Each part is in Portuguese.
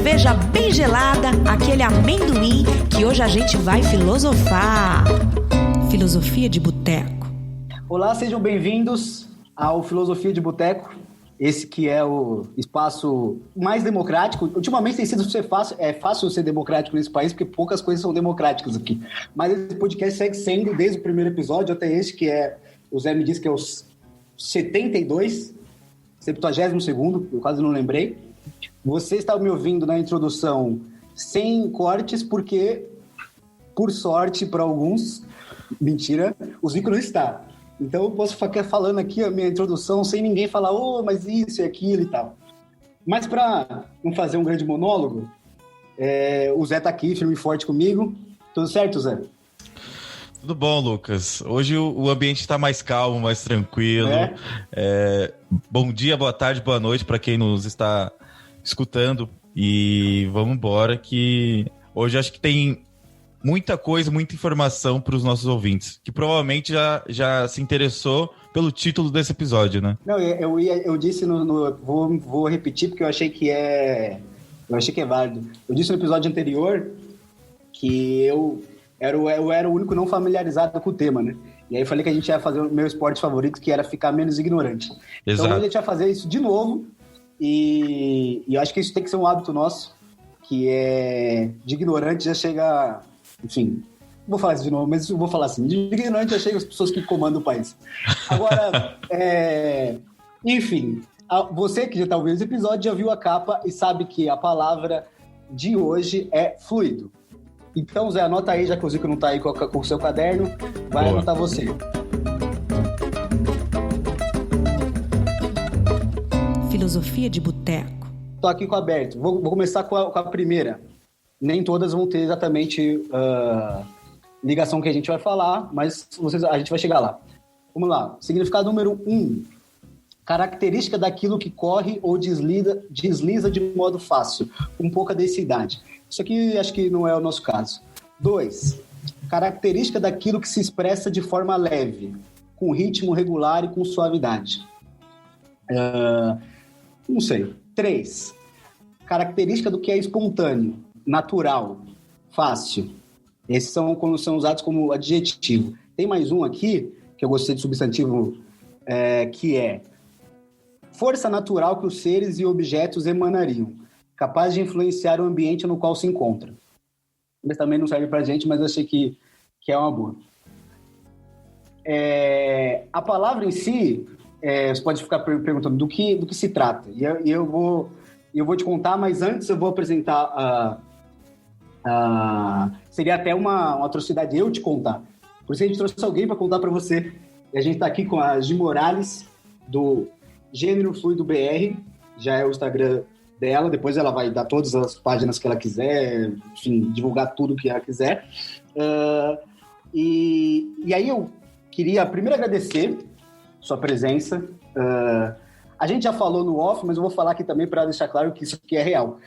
cerveja bem gelada, aquele amendoim, que hoje a gente vai filosofar. Filosofia de Boteco. Olá, sejam bem-vindos ao Filosofia de Boteco. Esse que é o espaço mais democrático. Ultimamente tem sido fácil ser democrático nesse país, porque poucas coisas são democráticas aqui. Mas esse podcast segue sendo, desde o primeiro episódio até este, que é, o Zé me disse que é o 72, 72º, eu quase não lembrei. Você está me ouvindo na introdução sem cortes, porque, por sorte para alguns, mentira, o Zico não está. Então eu posso ficar falando aqui a minha introdução sem ninguém falar, mas isso e aquilo e tal. Mas para não fazer um grande monólogo, o Zé tá aqui, firme e forte comigo. Tudo certo, Zé? Tudo bom, Lucas. Hoje o ambiente está mais calmo, mais tranquilo. Bom dia, boa tarde, boa noite para quem nos está escutando. E vamos embora que hoje acho que tem muita coisa, muita informação para os nossos ouvintes, que provavelmente já se interessou pelo título desse episódio, né? Não, eu disse vou repetir porque eu achei que é válido. Eu disse no episódio anterior que eu era o único não familiarizado com o tema, né? E aí eu falei que a gente ia fazer o meu esporte favorito, que era ficar menos ignorante. Exato. Então a gente vai fazer isso de novo e eu acho que isso tem que ser um hábito nosso, que é de ignorante já chega... Enfim, vou falar isso de novo, mas eu vou falar assim. De ignorante já chega as pessoas que comandam o país. Agora, enfim, você que já está ouvindo esse episódio já viu a capa e sabe que a palavra de hoje é fluido. Então, Zé, anota aí, já que o Zico não está aí com o seu caderno, vai Boa. Anotar você. Filosofia de Boteco. Estou aqui com o aberto. Vou começar com a primeira. Nem todas vão ter exatamente ligação que a gente vai falar, mas a gente vai chegar lá. Vamos lá. Significado número 1. Característica daquilo que corre ou desliza de modo fácil, com pouca densidade. Isso aqui acho que não é o nosso caso. 2. Característica daquilo que se expressa de forma leve, com ritmo regular e com suavidade. Não sei. 3. Característica do que é espontâneo, natural, fácil. Esses são usados como adjetivo. Tem mais um aqui, que eu gostei de substantivo, que é força natural que os seres e objetos emanariam, capaz de influenciar o ambiente no qual se encontra. Mas também não serve pra gente, mas eu achei que é uma boa. A palavra em si, você pode ficar perguntando do que se trata. E eu vou te contar, mas antes eu vou apresentar seria até uma atrocidade eu te contar. Por isso a gente trouxe alguém para contar para você. E a gente está aqui com a Gi Morales, do Gênero Fluido BR, já é o Instagram dela, depois ela vai dar todas as páginas que ela quiser, enfim, divulgar tudo que ela quiser. E aí eu queria primeiro agradecer sua presença. A gente já falou no off, mas eu vou falar aqui também para deixar claro que isso aqui é real.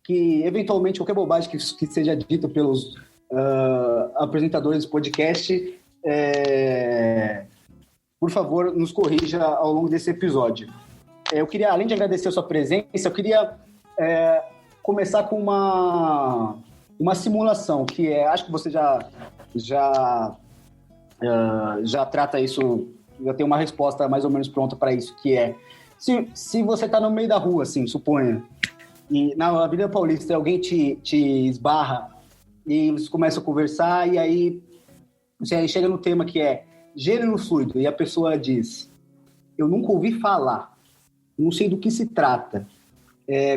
Que, eventualmente, qualquer bobagem que seja dita pelos apresentadores do podcast, por favor, nos corrija ao longo desse episódio. Eu queria, além de agradecer a sua presença, eu queria começar com uma simulação, que acho que você já trata isso, já tem uma resposta mais ou menos pronta para isso, que é se você está no meio da rua, assim, suponha, e na Avenida Paulista alguém te esbarra e você começa a conversar e aí você chega no tema que é gênero fluido e a pessoa diz: eu nunca ouvi falar, não sei do que se trata.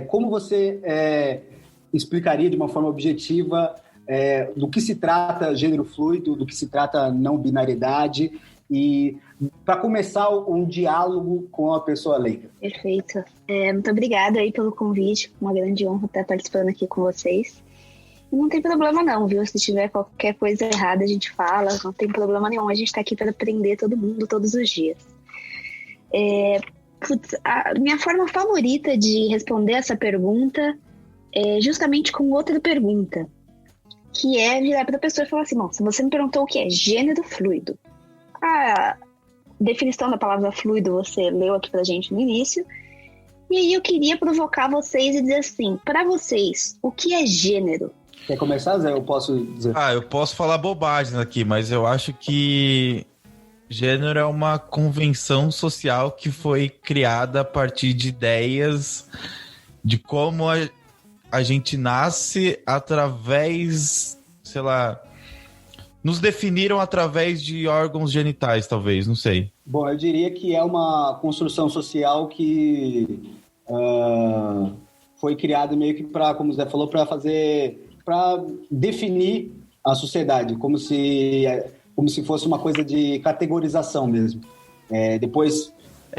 Como você explicaria de uma forma objetiva do que se trata gênero fluido, do que se trata não binariedade, e para começar um diálogo com a pessoa leiga? Perfeito. Muito obrigada aí pelo convite, uma grande honra estar participando aqui com vocês. E não tem problema não, viu? Se tiver qualquer coisa errada a gente fala, não tem problema nenhum, a gente está aqui para aprender todo mundo todos os dias. A minha forma favorita de responder essa pergunta é justamente com outra pergunta, que é virar para a pessoa e falar assim: bom, se você me perguntou o que é gênero fluido, a definição da palavra fluido você leu aqui pra gente no início, E aí eu queria provocar vocês e dizer assim, para vocês, o que é gênero? Quer começar, Zé? Eu posso dizer. Eu posso falar bobagens aqui, mas eu acho que gênero é uma convenção social que foi criada a partir de ideias de como a gente nasce através, sei lá, nos definiram através de órgãos genitais, talvez, não sei. Bom, eu diria que é uma construção social que foi criada meio que para, como o Zé falou, para definir a sociedade, como se fosse uma coisa de categorização mesmo. Depois...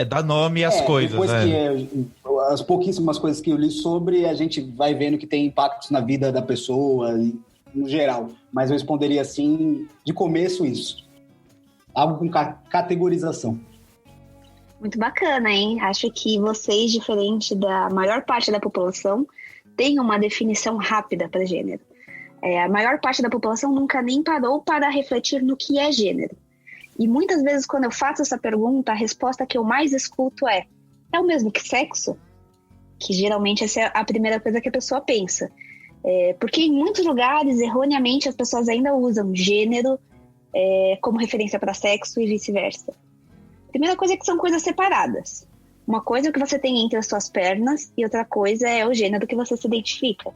dar nome às coisas, depois as pouquíssimas coisas que eu li sobre, a gente vai vendo que tem impactos na vida da pessoa, no geral. Mas eu responderia assim, de começo, isso. Algo com categorização. Muito bacana, hein? Acho que vocês, diferente da maior parte da população, têm uma definição rápida para gênero. A maior parte da população nunca nem parou para refletir no que é gênero. E muitas vezes, quando eu faço essa pergunta, a resposta que eu mais escuto é o mesmo que sexo? Que geralmente essa é a primeira coisa que a pessoa pensa. Porque em muitos lugares, erroneamente, as pessoas ainda usam gênero como referência para sexo e vice-versa. Primeira coisa é que são coisas separadas. Uma coisa é o que você tem entre as suas pernas e outra coisa é o gênero que você se identifica.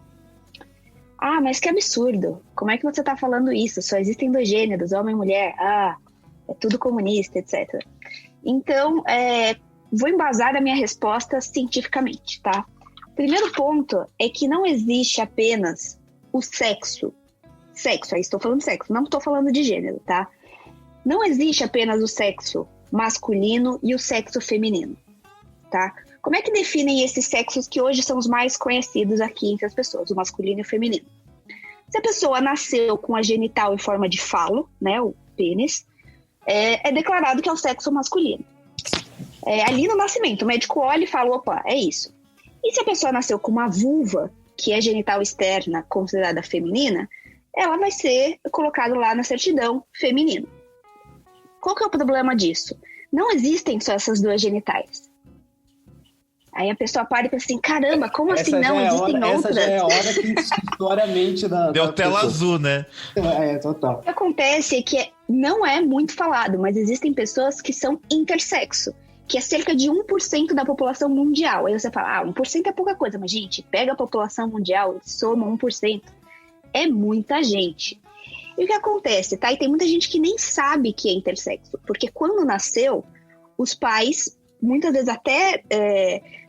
Ah, mas que absurdo. Como é que você está falando isso? Só existem 2 gêneros, homem e mulher. Ah, é tudo comunista, etc. Então, vou embasar a minha resposta cientificamente, tá? Primeiro ponto é que não existe apenas o sexo. Sexo, aí estou falando sexo, não estou falando de gênero, tá? Não existe apenas o sexo masculino e o sexo feminino, tá? Como é que definem esses sexos que hoje são os mais conhecidos aqui entre as pessoas, o masculino e o feminino? Se a pessoa nasceu com a genital em forma de falo, né, o pênis, é declarado que é o sexo masculino. Ali no nascimento, o médico olha e fala, opa, é isso. E se a pessoa nasceu com uma vulva, que é genital externa, considerada feminina, ela vai ser colocada lá na certidão feminino. Qual que é o problema disso? Não existem só essas 2 genitais. Aí a pessoa para e pensa assim, caramba, como assim não? Existem outras? Essa já é a hora que historiamente Deu tela azul, né? Total. O que acontece é que não é muito falado, mas existem pessoas que são intersexo, que é cerca de 1% da população mundial. Aí você fala, 1% é pouca coisa, mas gente, pega a população mundial, soma 1%. É muita gente. E o que acontece, tá? E tem muita gente que nem sabe que é intersexo, porque quando nasceu, os pais, muitas vezes até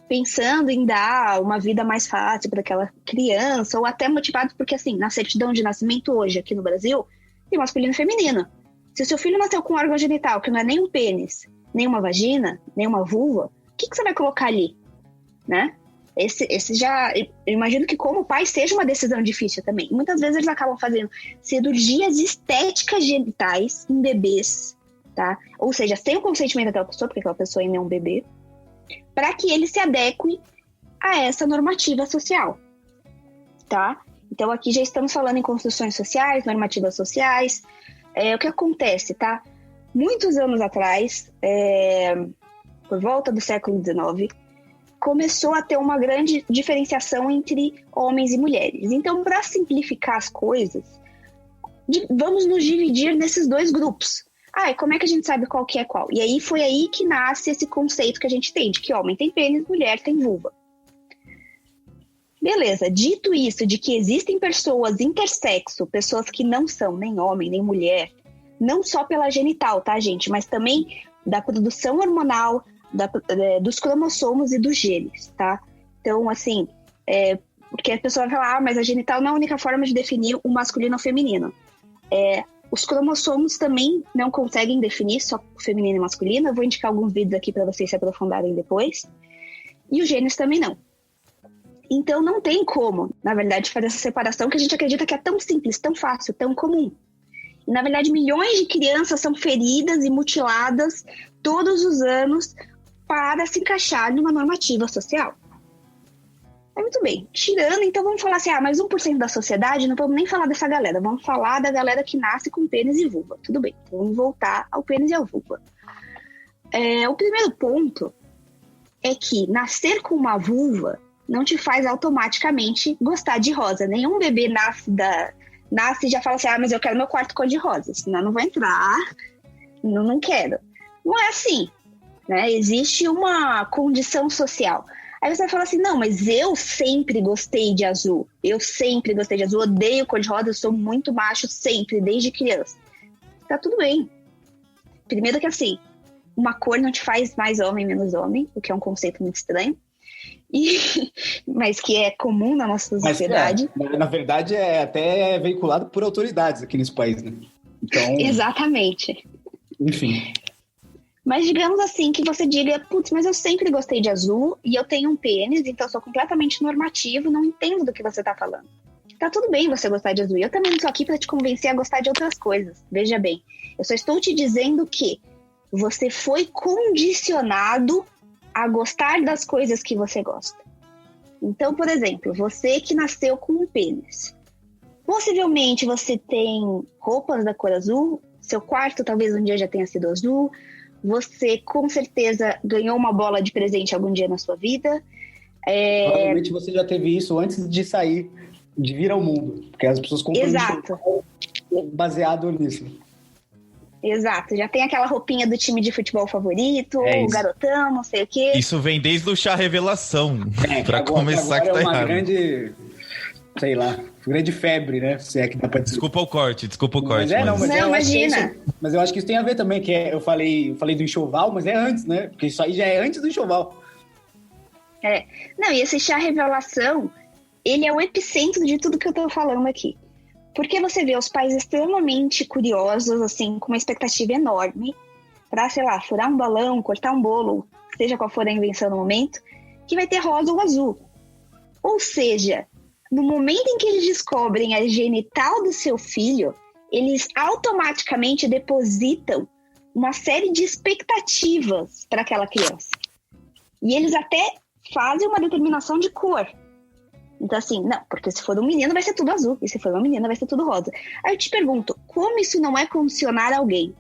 pensando em dar uma vida mais fácil para aquela criança, ou até motivados porque, assim, na certidão de nascimento hoje, aqui no Brasil, tem masculino e feminino. Se o seu filho nasceu com um órgão genital, que não é nem um pênis, nem uma vagina, nem uma vulva, o que você vai colocar ali, né? Esse já, eu imagino que como pai seja uma decisão difícil também. Muitas vezes eles acabam fazendo cirurgias estéticas genitais em bebês, tá? Ou seja, sem o consentimento daquela pessoa, porque aquela pessoa ainda é um bebê, para que ele se adeque a essa normativa social, tá? Então aqui já estamos falando em construções sociais, normativas sociais. O que acontece, tá? Muitos anos atrás, por volta do século XIX, começou a ter uma grande diferenciação entre homens e mulheres. Então, para simplificar as coisas, vamos nos dividir nesses 2 grupos. E como é que a gente sabe qual que é qual? E aí foi aí que nasce esse conceito que a gente tem, de que homem tem pênis, mulher tem vulva. Beleza, dito isso, de que existem pessoas intersexo, pessoas que não são nem homem, nem mulher, não só pela genital, tá, gente? Mas também da produção hormonal, dos cromossomos e dos genes, tá? Então, assim, porque a pessoa vai falar, mas a genital não é a única forma de definir o masculino ou feminino. Os cromossomos também não conseguem definir só feminino e masculino. Eu vou indicar alguns vídeos aqui para vocês se aprofundarem depois. E os genes também não. Então, não tem como, na verdade, fazer essa separação que a gente acredita que é tão simples, tão fácil, tão comum. E, na verdade, milhões de crianças são feridas e mutiladas todos os anos para se encaixar numa normativa social. Muito bem. Tirando, então vamos falar assim, mas 1% da sociedade, não vamos nem falar dessa galera, vamos falar da galera que nasce com pênis e vulva. Tudo bem, então vamos voltar ao pênis e à vulva. O primeiro ponto é que nascer com uma vulva não te faz automaticamente gostar de rosa. Nenhum bebê nasce e já fala assim, mas eu quero meu quarto cor de rosa, senão eu não vou entrar, não quero. Não é assim, né? Existe uma condição social. Aí você vai falar assim, não, mas eu sempre gostei de azul, odeio cor de rosa, eu sou muito macho sempre, desde criança. Tá tudo bem. Primeiro que assim, uma cor não te faz mais homem, menos homem, o que é um conceito muito estranho, mas que é comum na nossa sociedade. Na verdade, é até veiculado por autoridades aqui nesse país, né? Então... Exatamente. Enfim... Mas digamos assim, que você diga, putz, mas eu sempre gostei de azul e eu tenho um pênis, então eu sou completamente normativo, não entendo do que você tá falando. Tá tudo bem você gostar de azul. Eu também não tô aqui pra te convencer a gostar de outras coisas. Veja bem, eu só estou te dizendo que você foi condicionado a gostar das coisas que você gosta. Então, por exemplo, você que nasceu com um pênis. Possivelmente você tem roupas da cor azul, seu quarto talvez um dia já tenha sido azul, você com certeza ganhou uma bola de presente algum dia na sua vida. Provavelmente você já teve isso antes de sair, de vir ao mundo. Porque as pessoas compram baseado nisso. Exato, já tem aquela roupinha do time de futebol favorito, o garotão, não sei o quê. Isso vem desde o chá revelação, pra começar que tá é uma errado. Grande, sei lá, grande febre, né? Se é que dá pra dizer. Desculpa o corte. Mas imagina. Mas eu acho que isso tem a ver também, que eu falei do enxoval, mas é antes, né? Porque isso aí já é antes do enxoval. Não, e esse chá revelação, ele é o epicentro de tudo que eu tô falando aqui. Porque você vê os pais extremamente curiosos, assim, com uma expectativa enorme, pra, sei lá, furar um balão, cortar um bolo, seja qual for a invenção no momento, que vai ter rosa ou azul. Ou seja, no momento em que eles descobrem a genital do seu filho, eles automaticamente depositam uma série de expectativas para aquela criança. E eles até fazem uma determinação de cor. Então assim, não, porque se for um menino vai ser tudo azul, e se for uma menina vai ser tudo rosa. Aí eu te pergunto, como isso não é condicionar alguém?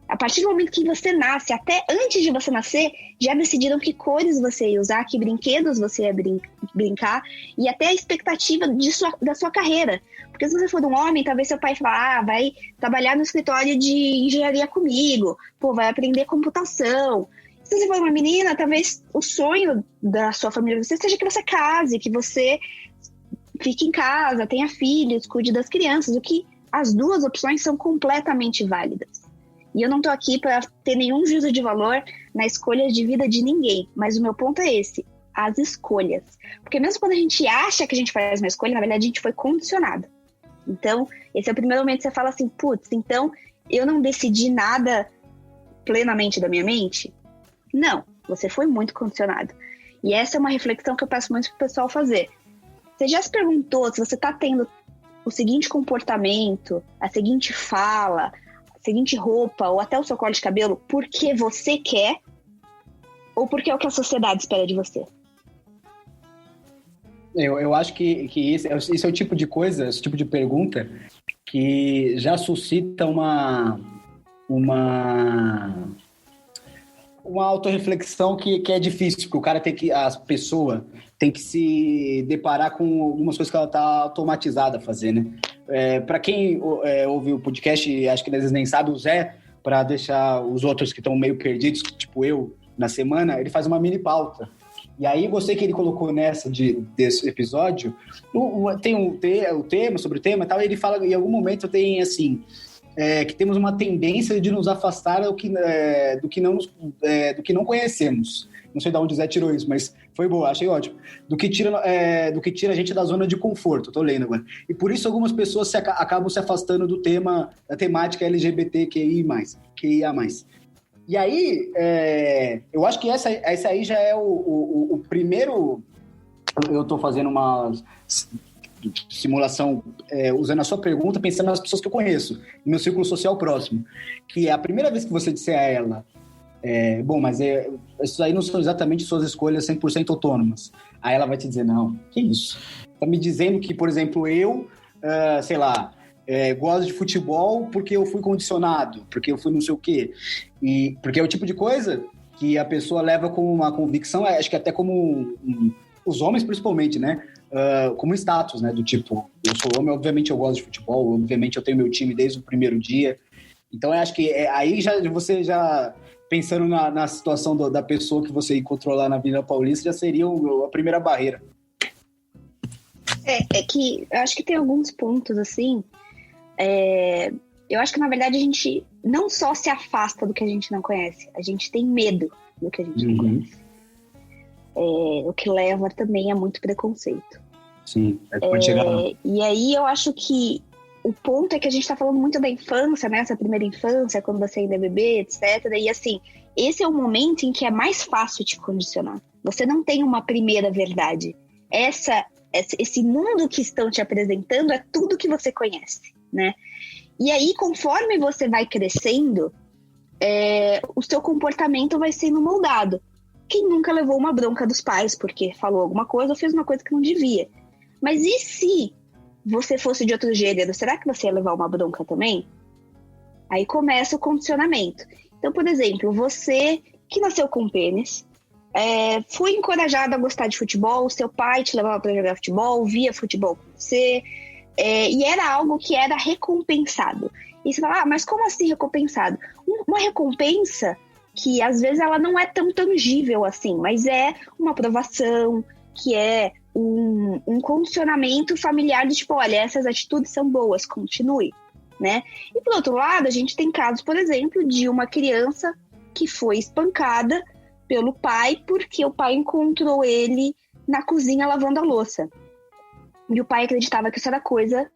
A partir do momento que você nasce, até antes de você nascer, já decidiram que cores você ia usar, que brinquedos você ia brincar, e até a expectativa da sua carreira. Porque se você for um homem, talvez seu pai fale, vai trabalhar no escritório de engenharia comigo, vai aprender computação. Se você for uma menina, talvez o sonho da sua família seja que você case, que você fique em casa, tenha filhos, cuide das crianças, o que as duas opções são completamente válidas. E eu não tô aqui para ter nenhum juízo de valor na escolha de vida de ninguém, mas o meu ponto é esse, as escolhas. Porque mesmo quando a gente acha que a gente faz uma escolha, na verdade a gente foi condicionado. Então, esse é o primeiro momento que você fala assim, então eu não decidi nada plenamente da minha mente? Não, você foi muito condicionado. E essa é uma reflexão que eu peço muito pro pessoal fazer. Você já se perguntou se você tá tendo o seguinte comportamento, a seguinte fala, a seguinte roupa, ou até o seu corte de cabelo, porque você quer, ou porque é o que a sociedade espera de você? Eu acho que esse é o tipo de coisa, esse tipo de pergunta que já suscita uma autorreflexão que é difícil, porque o cara a pessoa tem que se deparar com algumas coisas que ela tá automatizada a fazer, né? Para quem ouve o podcast, acho que às vezes nem sabe, o Zé, para deixar os outros que estão meio perdidos, tipo eu, na semana, ele faz uma mini pauta. E aí, você que ele colocou desse episódio, tem o tema, sobre o tema e tal, e ele fala, em algum momento tem assim, que temos uma tendência de nos afastar do que não conhecemos. Não sei de onde o Zé tirou isso, mas foi boa, achei ótimo. Do que tira a gente da zona de conforto, tô lendo agora. E por isso algumas pessoas acabam se afastando da temática LGBTQIA+. E aí, eu acho que essa aí já é o primeiro... Eu tô fazendo uma simulação, usando a sua pergunta, pensando nas pessoas que eu conheço, no meu círculo social próximo, que é a primeira vez que você disser a ela, mas isso aí não são exatamente suas escolhas 100% autônomas. Aí ela vai te dizer, não, que isso? Tá me dizendo que, por exemplo, eu, sei lá, gosto de futebol porque eu fui condicionado, porque eu fui não sei o quê. E porque é o tipo de coisa que a pessoa leva com uma convicção, acho que até como os homens principalmente, né? Como status, né? Do tipo, eu sou homem, obviamente eu gosto de futebol, obviamente eu tenho meu time desde o primeiro dia. Então eu acho que aí você já pensando na situação da pessoa que você encontrou lá na Avenida Paulista, já seria a primeira barreira. É que eu acho que tem alguns pontos, assim. Eu acho que, na verdade, a gente não só se afasta do que a gente não conhece, a gente tem medo do que a gente não conhece. O que leva também a muito preconceito. Sim, pode chegar lá. E aí eu acho que o ponto é que a gente tá falando muito da infância, né? Essa primeira infância, quando você ainda é bebê, etc. E assim, esse é o momento em que é mais fácil te condicionar. Você não tem uma primeira verdade. Esse mundo que estão te apresentando é tudo que você conhece, né? E aí, conforme você vai crescendo, o seu comportamento vai sendo moldado. Quem nunca levou uma bronca dos pais porque falou alguma coisa ou fez uma coisa que não devia? Mas e se você fosse de outro gênero, será que você ia levar uma bronca também? Aí começa o condicionamento. Então, por exemplo, você que nasceu com pênis, foi encorajado a gostar de futebol, seu pai te levava para jogar futebol, via futebol com você, e era algo que era recompensado. E você fala, mas como assim recompensado? Uma recompensa que às vezes ela não é tão tangível assim, mas é uma aprovação, que é um condicionamento familiar de tipo, olha, essas atitudes são boas, continue, né? E por outro lado, a gente tem casos, por exemplo, de uma criança que foi espancada pelo pai porque o pai encontrou ele na cozinha lavando a louça. E o pai acreditava que isso era coisa,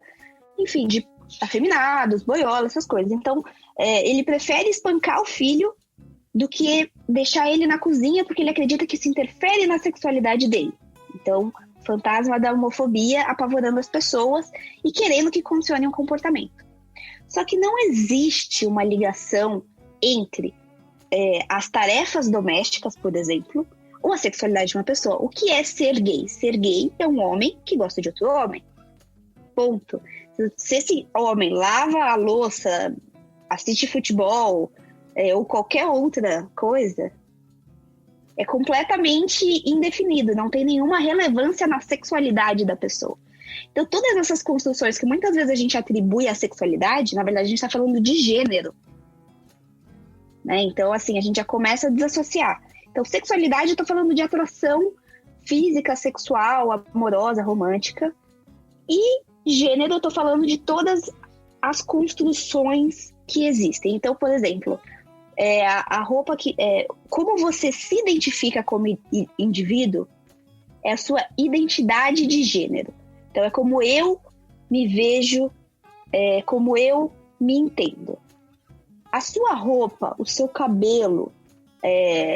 enfim, de afeminados, boiola, essas coisas. Então, ele prefere espancar o filho do que deixar ele na cozinha porque ele acredita que isso interfere na sexualidade dele. Então, fantasma da homofobia apavorando as pessoas e querendo que condicione um comportamento. Só que não existe uma ligação entre as tarefas domésticas, por exemplo, ou a sexualidade de uma pessoa. O que é ser gay? Ser gay é um homem que gosta de outro homem. Ponto. Se esse homem lava a louça, assiste futebol, ou qualquer outra coisa, é completamente indefinido, não tem nenhuma relevância na sexualidade da pessoa. Então, todas essas construções que muitas vezes a gente atribui à sexualidade, na verdade, a gente está falando de gênero. Né? Então, assim, a gente já começa a desassociar. Então, sexualidade, eu estou falando de atração física, sexual, amorosa, romântica. E gênero, eu estou falando de todas as construções que existem. Então, por exemplo, a roupa que... como você se identifica como indivíduo é a sua identidade de gênero. Então, é como eu me vejo, como eu me entendo. A sua roupa, o seu cabelo,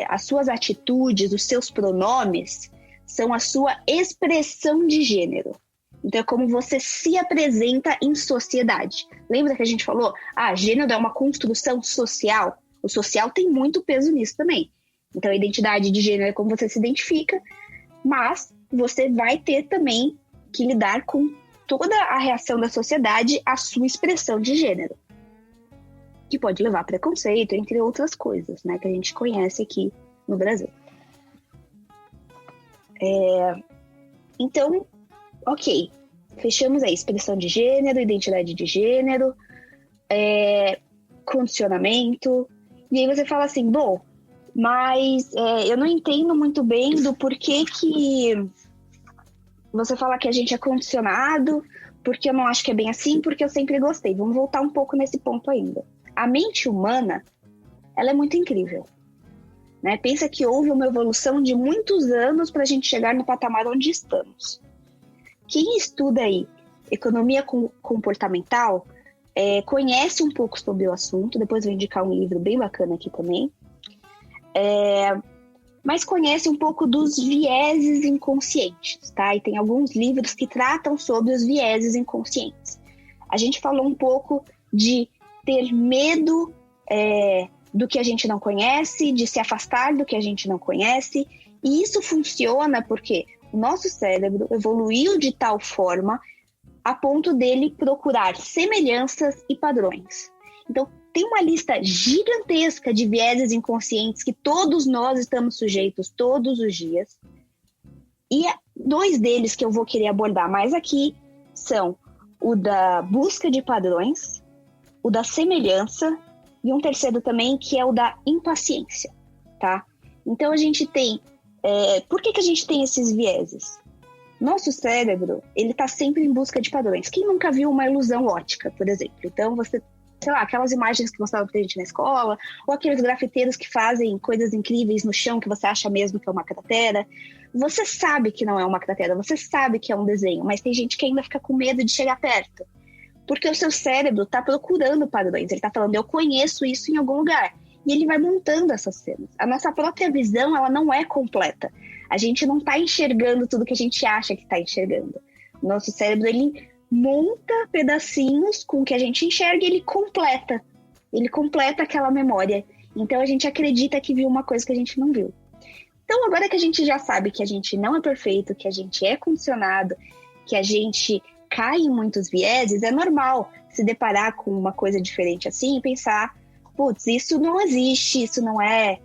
as suas atitudes, os seus pronomes são a sua expressão de gênero. Então, é como você se apresenta em sociedade. Lembra que a gente falou? Gênero é uma construção social. O social tem muito peso nisso também. Então, a identidade de gênero é como você se identifica, mas você vai ter também que lidar com toda a reação da sociedade à sua expressão de gênero, que pode levar a preconceito, entre outras coisas, né, que a gente conhece aqui no Brasil. Então, ok, fechamos aí expressão de gênero, identidade de gênero, condicionamento, e aí você fala assim, bom, mas eu não entendo muito bem do porquê que você fala que a gente é condicionado, porque eu não acho que é bem assim, porque eu sempre gostei. Vamos voltar um pouco nesse ponto ainda. A mente humana, ela é muito incrível. Né? Pensa que houve uma evolução de muitos anos para a gente chegar no patamar onde estamos. Quem estuda aí economia comportamental conhece um pouco sobre o assunto, depois vou indicar um livro bem bacana aqui também, mas conhece um pouco dos vieses inconscientes, tá? E tem alguns livros que tratam sobre os vieses inconscientes. A gente falou um pouco de ter medo do que a gente não conhece, de se afastar do que a gente não conhece, e isso funciona porque o nosso cérebro evoluiu de tal forma a ponto dele procurar semelhanças e padrões. Então, tem uma lista gigantesca de vieses inconscientes que todos nós estamos sujeitos todos os dias. E 2 deles que eu vou querer abordar mais aqui são o da busca de padrões, o da semelhança e um terceiro também que é o da impaciência, tá? Então a gente tem... por que a gente tem esses vieses? Nosso cérebro, ele tá sempre em busca de padrões. Quem nunca viu uma ilusão ótica, por exemplo? Então você... sei lá, aquelas imagens que mostravam pra gente na escola, ou aqueles grafiteiros que fazem coisas incríveis no chão que você acha mesmo que é uma cratera. Você sabe que não é uma cratera, você sabe que é um desenho, mas tem gente que ainda fica com medo de chegar perto. Porque o seu cérebro tá procurando padrões, ele tá falando, eu conheço isso em algum lugar. E ele vai montando essas cenas. A nossa própria visão, ela não é completa. A gente não tá enxergando tudo que a gente acha que tá enxergando. Nosso cérebro, ele monta pedacinhos com o que a gente enxerga e ele completa aquela memória. Então a gente acredita que viu uma coisa que a gente não viu. Então agora que a gente já sabe que a gente não é perfeito, que a gente é condicionado, que a gente cai em muitos vieses, é normal se deparar com uma coisa diferente assim e pensar, putz, isso não existe, isso não é,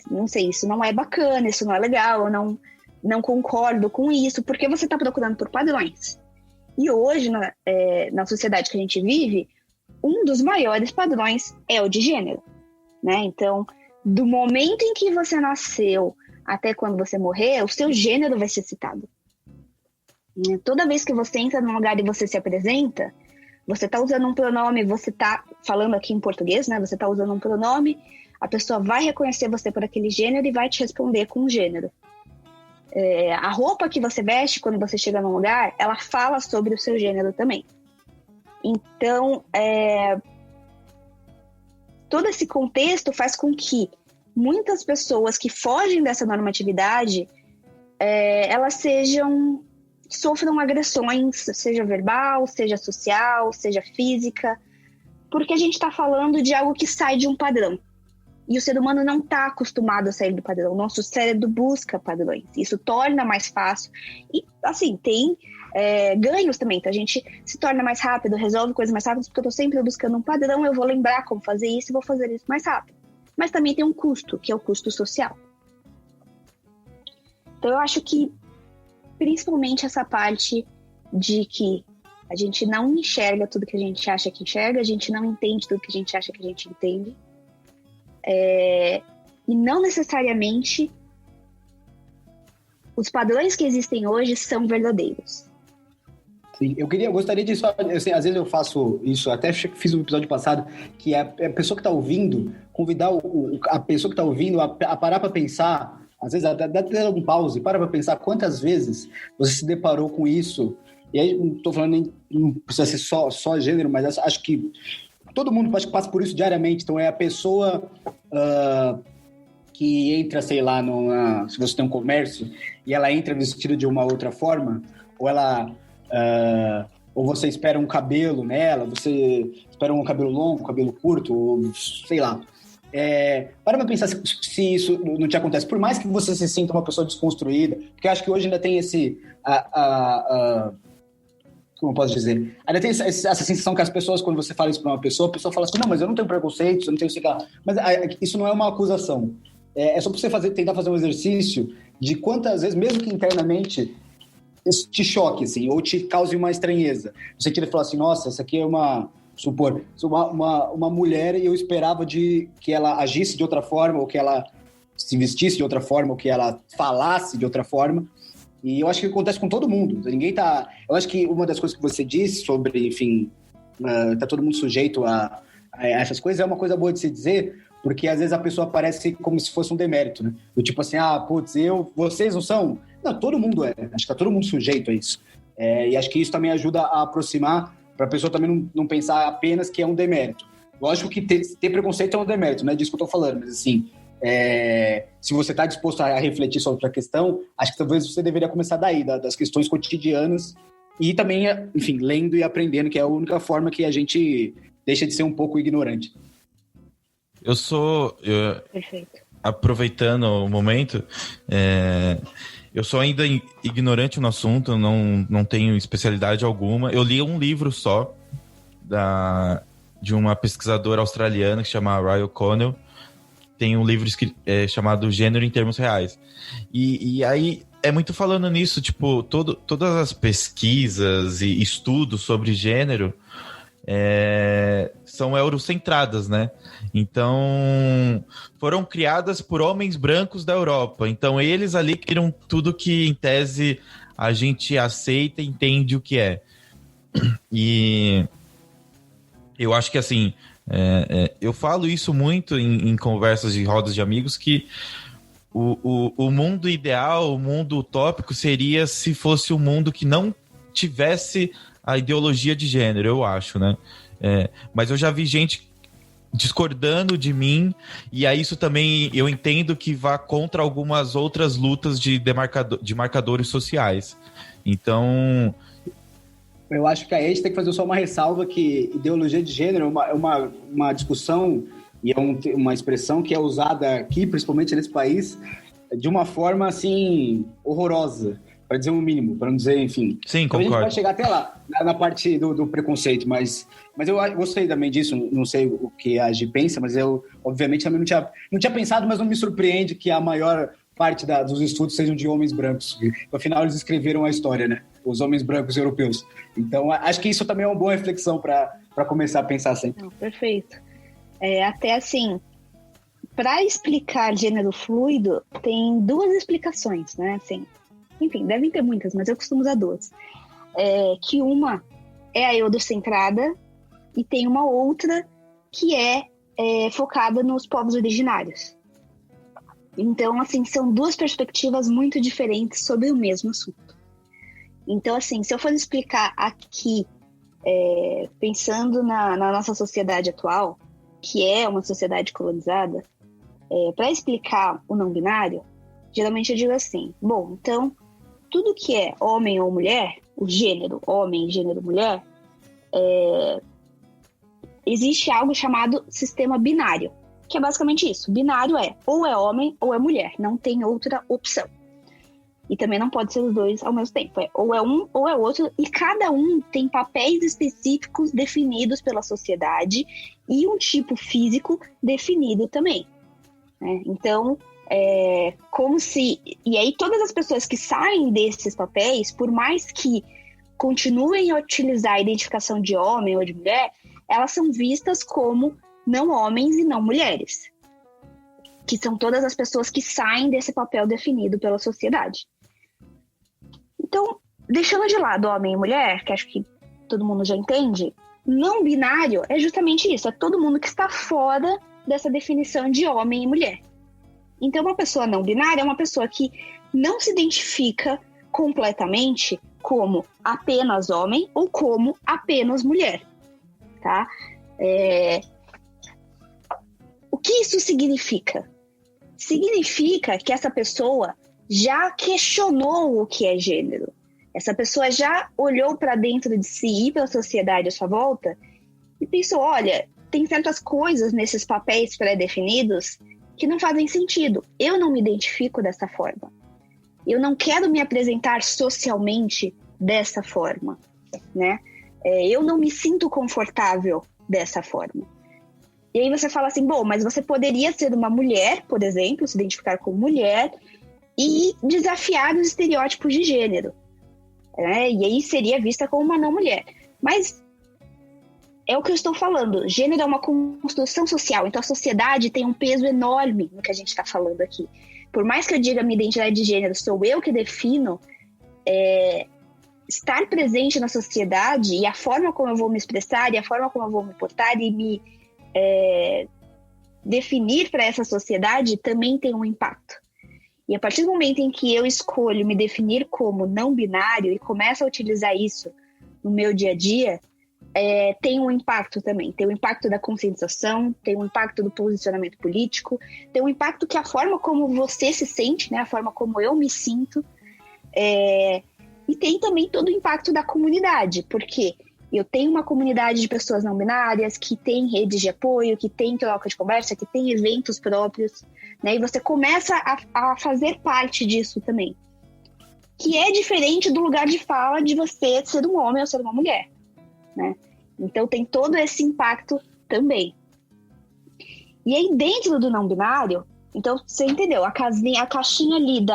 não sei, isso não é bacana, isso não é legal, eu não concordo com isso, porque você está procurando por padrões. E hoje, na sociedade que a gente vive, um dos maiores padrões é o de gênero, né? Então, do momento em que você nasceu até quando você morrer, o seu gênero vai ser citado. Toda vez que você entra num lugar e você se apresenta, você está usando um pronome, você está falando aqui em português, né? Você está usando um pronome, a pessoa vai reconhecer você por aquele gênero e vai te responder com um gênero. A roupa que você veste quando você chega num lugar, ela fala sobre o seu gênero também. Então, todo esse contexto faz com que muitas pessoas que fogem dessa normatividade, elas sofram agressões, seja verbal, seja social, seja física, porque a gente está falando de algo que sai de um padrão. E o ser humano não está acostumado a sair do padrão. O nosso cérebro busca padrões. Isso torna mais fácil. E, assim, tem ganhos também. Então, a gente se torna mais rápido, resolve coisas mais rápidas, porque eu estou sempre buscando um padrão, eu vou lembrar como fazer isso e vou fazer isso mais rápido. Mas também tem um custo, que é o custo social. Então, eu acho que, principalmente essa parte de que a gente não enxerga tudo que a gente acha que enxerga, a gente não entende tudo que a gente acha que a gente entende. E não necessariamente os padrões que existem hoje são verdadeiros. Sim, eu gostaria de só, assim, às vezes eu faço isso, até fiz um episódio passado, que é a pessoa que está ouvindo, convidar a pessoa que está ouvindo a parar para pensar, às vezes dá ter algum pause, para pensar quantas vezes você se deparou com isso. E aí não estou falando, não precisa ser só gênero, mas acho que todo mundo passa por isso diariamente. Então, é a pessoa que entra, sei lá, se você tem um comércio e ela entra vestida de uma outra forma, ou você espera um cabelo nela, você espera um cabelo longo, um cabelo curto, ou sei lá. Para pra pensar se isso não te acontece. Por mais que você se sinta uma pessoa desconstruída, porque eu acho que hoje ainda tem como eu posso dizer? Ainda tem essa sensação que as pessoas, quando você fala isso para uma pessoa, a pessoa fala assim, não, mas eu não tenho preconceito, eu não tenho isso. Mas isso não é uma acusação. É só para você tentar fazer um exercício de quantas vezes, mesmo que internamente, isso te choque, assim, ou te cause uma estranheza. Você tira e fala assim, nossa, essa aqui é uma mulher e eu esperava que ela agisse de outra forma, ou que ela se vestisse de outra forma, ou que ela falasse de outra forma. E eu acho que acontece com todo mundo. Eu acho que uma das coisas que você disse sobre, enfim, tá todo mundo sujeito a essas coisas, é uma coisa boa de se dizer, porque às vezes a pessoa parece como se fosse um demérito, né? Do tipo assim, putz, vocês não são? Não, todo mundo é. Acho que tá todo mundo sujeito a isso. E acho que isso também ajuda a aproximar, para a pessoa também não pensar apenas que é um demérito. Lógico que ter preconceito é um demérito, não é disso que eu tô falando, mas assim, se você está disposto a refletir sobre a questão, acho que talvez você deveria começar daí, das questões cotidianas, e também, enfim, lendo e aprendendo, que é a única forma que a gente deixa de ser um pouco ignorante. Perfeito. Aproveitando o momento, eu sou ainda ignorante no assunto, não tenho especialidade alguma. Eu li um livro só de uma pesquisadora australiana que se chama Ray O'Connell. Tem um livro chamado Gênero em Termos Reais. E aí é muito falando nisso, tipo, todas as pesquisas e estudos sobre gênero são eurocentradas, né? Então, foram criadas por homens brancos da Europa. Então, eles ali criam tudo que, em tese, a gente aceita e entende o que é. E eu acho que, assim, eu falo isso muito em conversas de rodas de amigos, que o mundo ideal, o mundo utópico seria se fosse um mundo que não tivesse a ideologia de gênero, eu acho, né? Mas eu já vi gente discordando de mim, e aí isso também eu entendo que vá contra algumas outras lutas de marcadores sociais. Então, eu acho que aí a gente tem que fazer só uma ressalva que ideologia de gênero é uma discussão e é uma expressão que é usada aqui, principalmente nesse país, de uma forma, assim, horrorosa, para dizer o mínimo, para não dizer, enfim. Sim, então, concordo. a gente vai chegar até lá, na parte do preconceito, mas eu gostei também disso, não sei o que a Gi pensa, mas eu, obviamente, também não tinha pensado, mas não me surpreende que a maior parte dos estudos sejam de homens brancos. Afinal, eles escreveram a história, né? Os homens brancos europeus. Então, acho que isso também é uma boa reflexão para começar a pensar sempre. Perfeito. Até assim, para explicar gênero fluido, tem duas explicações, né? Assim, enfim, devem ter muitas, mas eu costumo usar duas. Que uma é a eurocentrada e tem uma outra que é focada nos povos originários. Então, assim, são duas perspectivas muito diferentes sobre o mesmo assunto. Então, assim, se eu for explicar aqui, pensando na nossa sociedade atual, que é uma sociedade colonizada, para explicar o não binário, geralmente eu digo assim, bom, então, tudo que é homem ou mulher, o gênero homem e gênero mulher, existe algo chamado sistema binário, que é basicamente isso. Binário ou é homem ou é mulher, não tem outra opção. E também não pode ser os dois ao mesmo tempo. Ou é um ou é outro, e cada um tem papéis específicos definidos pela sociedade e um tipo físico definido também. Né? Então, como se... E aí todas as pessoas que saem desses papéis, por mais que continuem a utilizar a identificação de homem ou de mulher, elas são vistas como não homens e não mulheres, que são todas as pessoas que saem desse papel definido pela sociedade. Então, deixando de lado homem e mulher, que acho que todo mundo já entende, não binário é justamente isso, é todo mundo que está fora dessa definição de homem e mulher. Então, uma pessoa não binária é uma pessoa que não se identifica completamente como apenas homem ou como apenas mulher, tá? O que isso significa? Significa que essa pessoa já questionou o que é gênero. Essa pessoa já olhou para dentro de si e para a sociedade à sua volta e pensou, olha, tem certas coisas nesses papéis pré-definidos que não fazem sentido. Eu não me identifico dessa forma. Eu não quero me apresentar socialmente dessa forma, né? Eu não me sinto confortável dessa forma. E aí você fala assim, bom, mas você poderia ser uma mulher, por exemplo, se identificar como mulher e desafiar os estereótipos de gênero. E aí seria vista como uma não mulher. Mas é o que eu estou falando. Gênero é uma construção social, então a sociedade tem um peso enorme no que a gente está falando aqui. Por mais que eu diga minha identidade de gênero, sou eu que defino, estar presente na sociedade e a forma como eu vou me expressar e a forma como eu vou me portar e me definir para essa sociedade também tem um impacto. E a partir do momento em que eu escolho me definir como não binário e começo a utilizar isso no meu dia a dia, tem um impacto também. Tem o impacto da conscientização, tem o impacto do posicionamento político, tem o impacto que a forma como você se sente, né, a forma como eu me sinto, e tem também todo o impacto da comunidade, porque eu tenho uma comunidade de pessoas não binárias que tem redes de apoio, que tem troca de conversa, que tem eventos próprios, né? E você começa a fazer parte disso também. Que é diferente do lugar de fala de você ser um homem ou ser uma mulher, né? Então tem todo esse impacto também. E aí, dentro do não binário, então você entendeu, a caixinha ali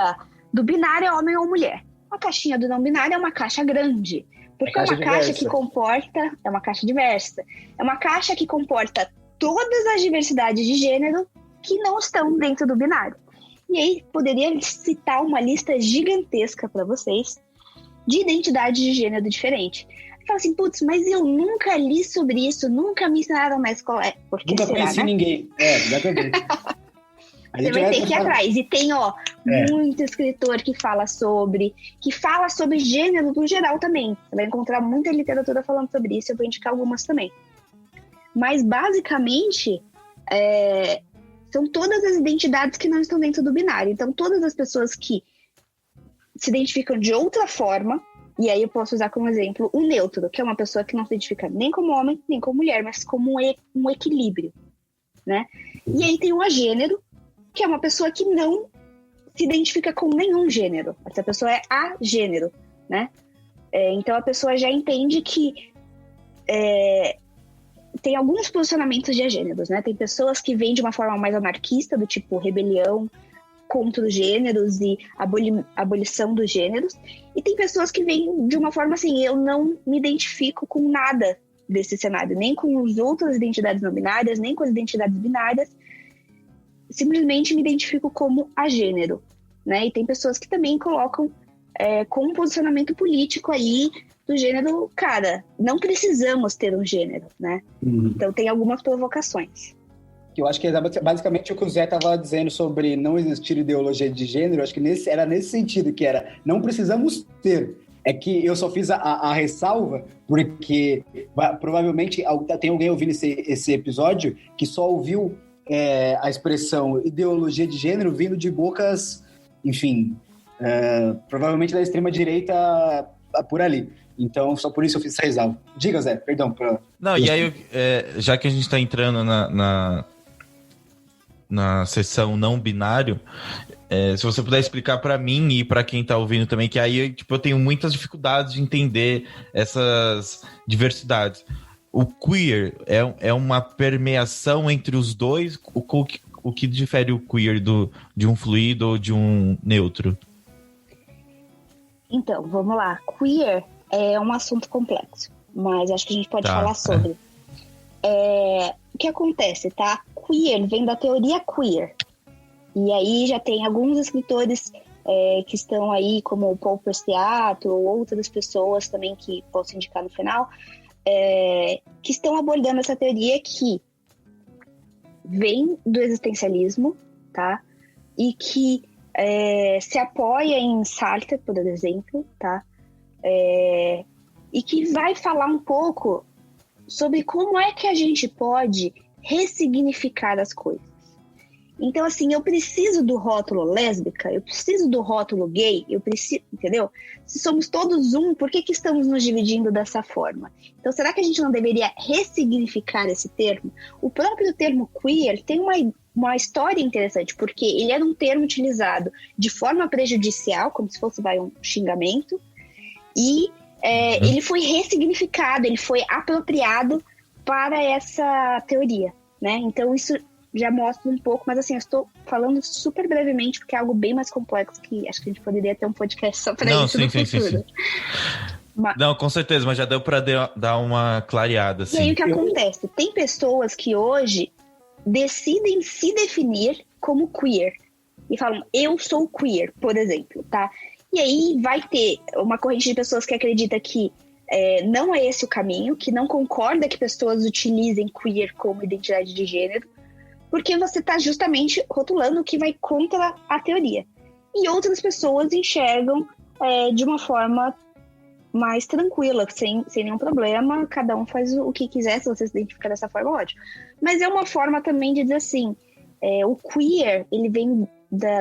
do binário é homem ou mulher. A caixinha do não binário é uma caixa grande, porque é uma caixa que comporta, é uma caixa diversa, é uma caixa que comporta todas as diversidades de gênero que não estão dentro do binário. E aí, poderia citar uma lista gigantesca para vocês de identidades de gênero diferente. Fala assim, putz, mas eu nunca li sobre isso, nunca me ensinaram na escola. Nunca conheci ninguém. Exatamente. Você vai ter que ir atrás. E tem, muito escritor que fala sobre gênero no geral também. Você vai encontrar muita literatura falando sobre isso, eu vou indicar algumas também. Mas, basicamente, são todas as identidades que não estão dentro do binário. Então, todas as pessoas que se identificam de outra forma, e aí eu posso usar como exemplo o neutro, que é uma pessoa que não se identifica nem como homem, nem como mulher, mas como um equilíbrio, né? E aí tem o agênero, que é uma pessoa que não se identifica com nenhum gênero. Essa pessoa é agênero, né? Então a pessoa já entende que tem alguns posicionamentos de agêneros, né? Tem pessoas que vêm de uma forma mais anarquista, do tipo rebelião contra os gêneros e abolição dos gêneros. E tem pessoas que vêm de uma forma assim, eu não me identifico com nada desse cenário, nem com as outras identidades não binárias, nem com as identidades binárias, simplesmente me identifico como agênero, né? E tem pessoas que também colocam com um posicionamento político aí do gênero, cara, não precisamos ter um gênero, né? Então tem algumas provocações. Eu acho que é basicamente o que o Zé estava dizendo sobre não existir ideologia de gênero. Eu acho que era nesse sentido, que era, não precisamos ter. É que eu só fiz a ressalva porque provavelmente tem alguém ouvindo esse episódio que só ouviu a expressão ideologia de gênero vindo de bocas, enfim, provavelmente da extrema-direita por ali. Então, só por isso eu fiz essa ressalva. Diga, Zé, perdão. Não, e aí, já que a gente está entrando na seção não binário, se você puder explicar para mim e para quem está ouvindo também, que aí eu tenho muitas dificuldades de entender essas diversidades. O queer é uma permeação entre os dois? O que difere o queer de um fluido ou de um neutro? Então, vamos lá. Queer é um assunto complexo, mas acho que a gente pode falar sobre. O que acontece, tá? Queer vem da teoria queer. E aí já tem alguns escritores que estão aí, como o Paul Preciato ou outras pessoas também que posso indicar no final, que estão abordando essa teoria que vem do existencialismo, tá? E que se apoia em Sartre, por exemplo, tá? E que vai falar um pouco sobre como é que a gente pode ressignificar as coisas. Então, assim, eu preciso do rótulo lésbica, eu preciso do rótulo gay, eu preciso, entendeu? Se somos todos um, por que estamos nos dividindo dessa forma? Então, será que a gente não deveria ressignificar esse termo? O próprio termo queer tem uma história interessante, porque ele era um termo utilizado de forma prejudicial, como se fosse um xingamento, e ele foi ressignificado, ele foi apropriado para essa teoria, né? Então, isso já mostra um pouco, mas assim, eu estou falando super brevemente, porque é algo bem mais complexo, que acho que a gente poderia ter um podcast só para isso no futuro. Sim. Não, com certeza, mas já deu para dar uma clareada. Assim. E aí o que acontece? Tem pessoas que hoje decidem se definir como queer, e falam, eu sou queer, por exemplo, tá? E aí vai ter uma corrente de pessoas que acredita que não é esse o caminho, que não concorda que pessoas utilizem queer como identidade de gênero, porque você está justamente rotulando o que vai contra a teoria. E outras pessoas enxergam de uma forma mais tranquila, sem nenhum problema, cada um faz o que quiser, se você se identificar dessa forma, ótimo. Mas é uma forma também de dizer assim, o queer, ele vem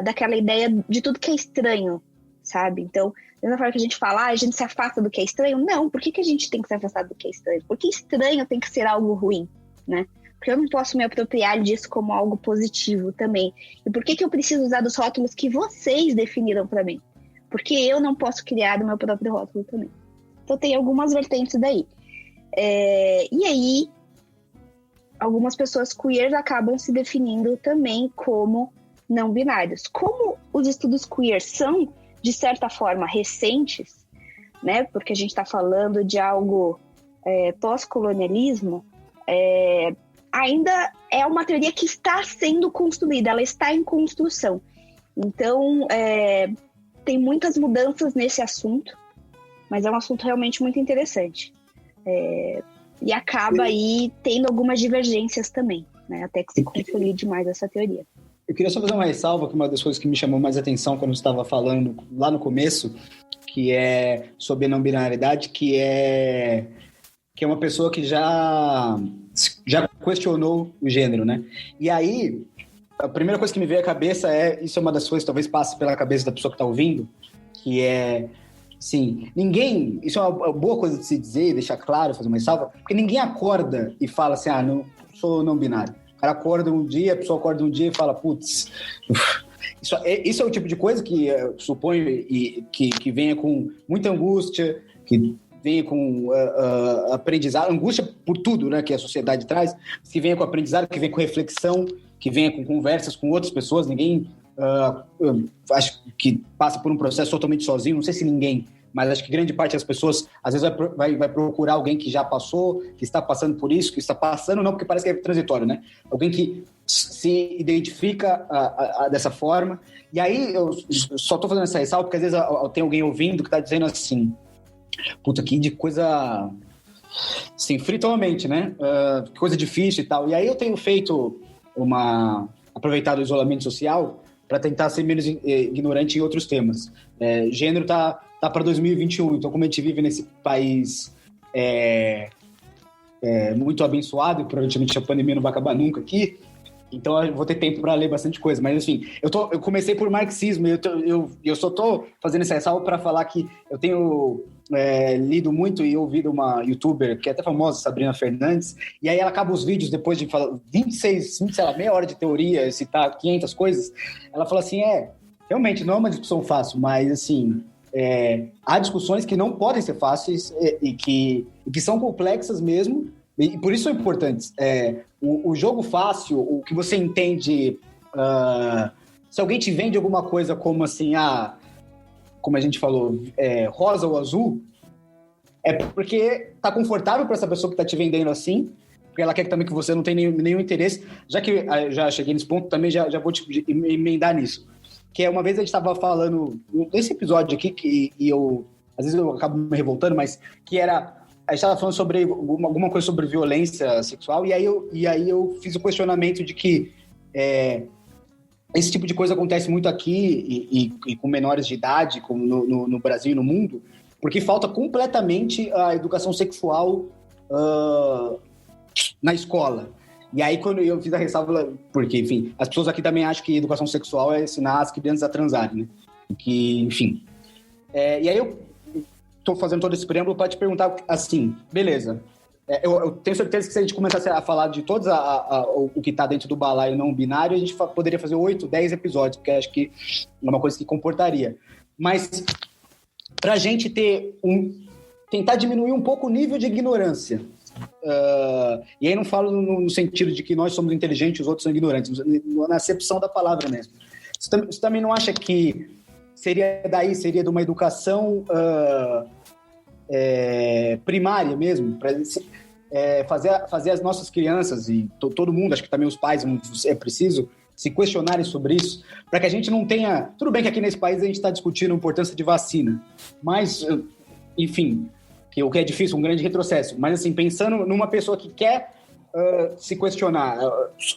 daquela ideia de tudo que é estranho, sabe? Então, da mesma forma que a gente fala, a gente se afasta do que é estranho, não, por que a gente tem que se afastar do que é estranho? Porque estranho tem que ser algo ruim, né? Porque eu não posso me apropriar disso como algo positivo também. E por que eu preciso usar dos rótulos que vocês definiram para mim? Porque eu não posso criar o meu próprio rótulo também. Então tem algumas vertentes daí. E aí, algumas pessoas queer acabam se definindo também como não binários. Como os estudos queer são, de certa forma, recentes, né? Porque a gente está falando de algo pós-colonialismo, ainda é uma teoria que está sendo construída, ela está em construção. Então, tem muitas mudanças nesse assunto, mas é um assunto realmente muito interessante. E acaba aí tendo algumas divergências também, né? Até que se consolide mais essa teoria. Eu queria só fazer uma ressalva, que uma das coisas que me chamou mais atenção quando eu estava falando lá no começo, que é sobre a não binariedade, que é uma pessoa que já questionou o gênero, né? E aí, a primeira coisa que me veio à cabeça isso é uma das coisas que talvez passe pela cabeça da pessoa que está ouvindo, que é, assim, isso é uma boa coisa de se dizer, deixar claro, fazer uma ressalva, porque ninguém acorda e fala assim, não, sou não binário. O cara acorda um dia, a pessoa acorda um dia e fala, putz, isso é o tipo de coisa que eu suponho que venha com muita angústia, que venha com aprendizado, angústia por tudo, né, que a sociedade traz, que venha com aprendizado, que venha com reflexão, que venha com conversas com outras pessoas. Ninguém acho que passa por um processo totalmente sozinho, não sei se ninguém, mas acho que grande parte das pessoas às vezes vai procurar alguém que já passou, que está passando por isso, que está passando, não porque parece que é transitório, né? Alguém que se identifica dessa forma. E aí eu só estou fazendo essa ressalva porque às vezes tem alguém ouvindo que está dizendo assim, puta, que de coisa assim, friamente, né? Coisa difícil e tal. E aí eu tenho feito aproveitado o isolamento social para tentar ser menos ignorante em outros temas. Gênero tá para 2021, então como a gente vive nesse país muito abençoado, e provavelmente a pandemia não vai acabar nunca aqui, então eu vou ter tempo para ler bastante coisa. Mas enfim, eu comecei por marxismo, eu só tô fazendo essa ressalva para falar que eu tenho lido muito e ouvido uma youtuber que é até famosa, Sabrina Fernandes, e aí ela acaba os vídeos depois de falar 26, sei lá, meia hora de teoria, citar 500 coisas, ela fala assim, realmente não é uma discussão fácil, mas assim, há discussões que não podem ser fáceis e que são complexas mesmo, e por isso são importantes. O jogo fácil, o que você entende, se alguém te vende alguma coisa como assim, como a gente falou, rosa ou azul, é porque tá confortável para essa pessoa que tá te vendendo assim, porque ela quer também que você não tenha nenhum interesse. Já que já cheguei nesse ponto, também já vou te emendar nisso. Que uma vez a gente estava falando, nesse episódio aqui, que às vezes eu acabo me revoltando, mas que era, a gente estava falando sobre alguma coisa sobre violência sexual, e aí eu fiz o questionamento de que esse tipo de coisa acontece muito aqui e com menores de idade, como no Brasil e no mundo, porque falta completamente a educação sexual na escola. E aí, quando eu fiz a ressalva, porque, enfim, as pessoas aqui também acham que educação sexual é ensinar as crianças a transarem, né? Que, enfim. E aí eu tô fazendo todo esse preâmbulo para te perguntar, assim, beleza. Eu tenho certeza que se a gente começasse a falar de todos o que tá dentro do balaio não binário, a gente poderia fazer 8, 10 episódios, porque acho que é uma coisa que comportaria. Mas pra gente tentar diminuir um pouco o nível de ignorância. E aí não falo no sentido de que nós somos inteligentes e os outros são ignorantes, na acepção da palavra mesmo. Você também não acha que seria de uma educação primária mesmo, para fazer as nossas crianças e todo mundo, acho que também os pais, é preciso se questionarem sobre isso, para que a gente não tenha... Tudo bem que aqui nesse país a gente está discutindo a importância de vacina, mas, enfim... o que é difícil, um grande retrocesso. Mas, assim, pensando numa pessoa que quer se questionar,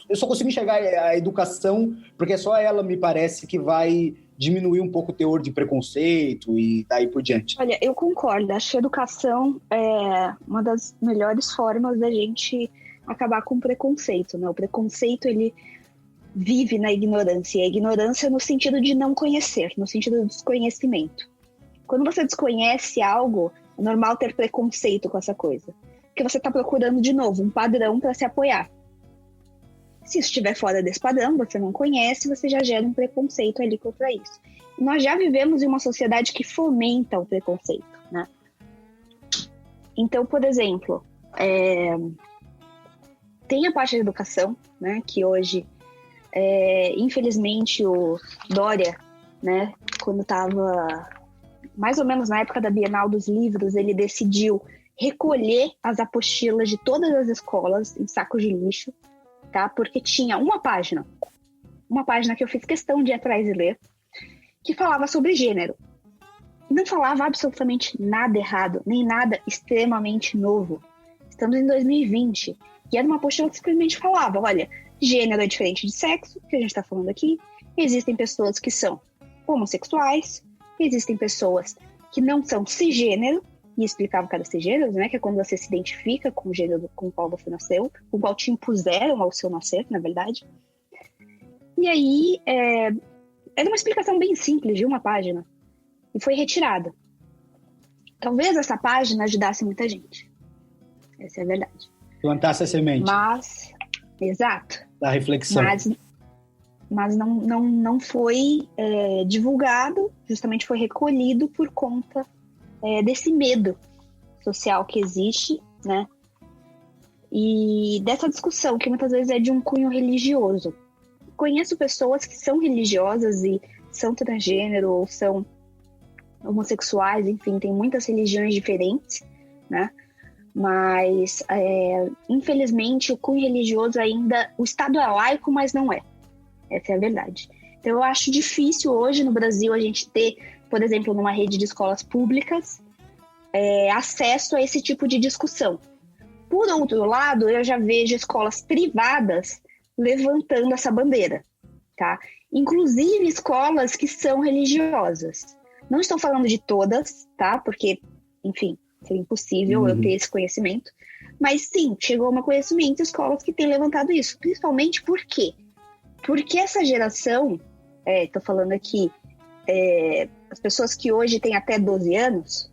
eu só consigo enxergar a educação, porque só ela, me parece, que vai diminuir um pouco o teor de preconceito e daí por diante. Olha, eu concordo. Acho que a educação é uma das melhores formas da gente acabar com o preconceito, né? O preconceito, ele vive na ignorância. E a ignorância no sentido de não conhecer, no sentido do desconhecimento. Quando você desconhece algo, é normal ter preconceito com essa coisa. Porque você está procurando, de novo, um padrão para se apoiar. Se isso estiver fora desse padrão, você não conhece, você já gera um preconceito ali contra isso. E nós já vivemos em uma sociedade que fomenta o preconceito, né? Então, por exemplo, tem a parte da educação, né, que hoje, infelizmente, o Dória, né, quando estava mais ou menos na época da Bienal dos Livros, ele decidiu recolher as apostilas de todas as escolas em sacos de lixo, tá? Porque tinha uma página que eu fiz questão de ir atrás e ler, que falava sobre gênero. Não falava absolutamente nada errado, nem nada extremamente novo. Estamos em 2020, e era uma apostila que simplesmente falava, olha, gênero é diferente de sexo, que a gente está falando aqui, existem pessoas que são homossexuais, existem pessoas que não são cisgênero, e explicava cada cisgênero, né, que é quando você se identifica com o gênero com o qual você nasceu, com o qual te impuseram ao seu nascer, na verdade. E aí, era uma explicação bem simples, de uma página, e foi retirada. Talvez essa página ajudasse muita gente. Essa é a verdade. Plantasse a semente. Mas, exato. Da reflexão. Mas não foi divulgado, justamente foi recolhido por conta desse medo social que existe, né? E dessa discussão, que muitas vezes é de um cunho religioso. Conheço pessoas que são religiosas e são transgênero ou são homossexuais, enfim, tem muitas religiões diferentes, né? Mas, infelizmente, o cunho religioso ainda... O Estado é laico, mas não é. Essa é a verdade. Então, eu acho difícil hoje no Brasil a gente ter, por exemplo, numa rede de escolas públicas, acesso a esse tipo de discussão. Por outro lado, eu já vejo escolas privadas levantando essa bandeira, tá? Inclusive escolas que são religiosas. Não estou falando de todas, tá? Porque, enfim, seria impossível eu ter esse conhecimento. Mas sim, chegou a meu conhecimento escolas que têm levantado isso. Principalmente por quê? Porque essa geração, estou falando aqui, as pessoas que hoje têm até 12 anos,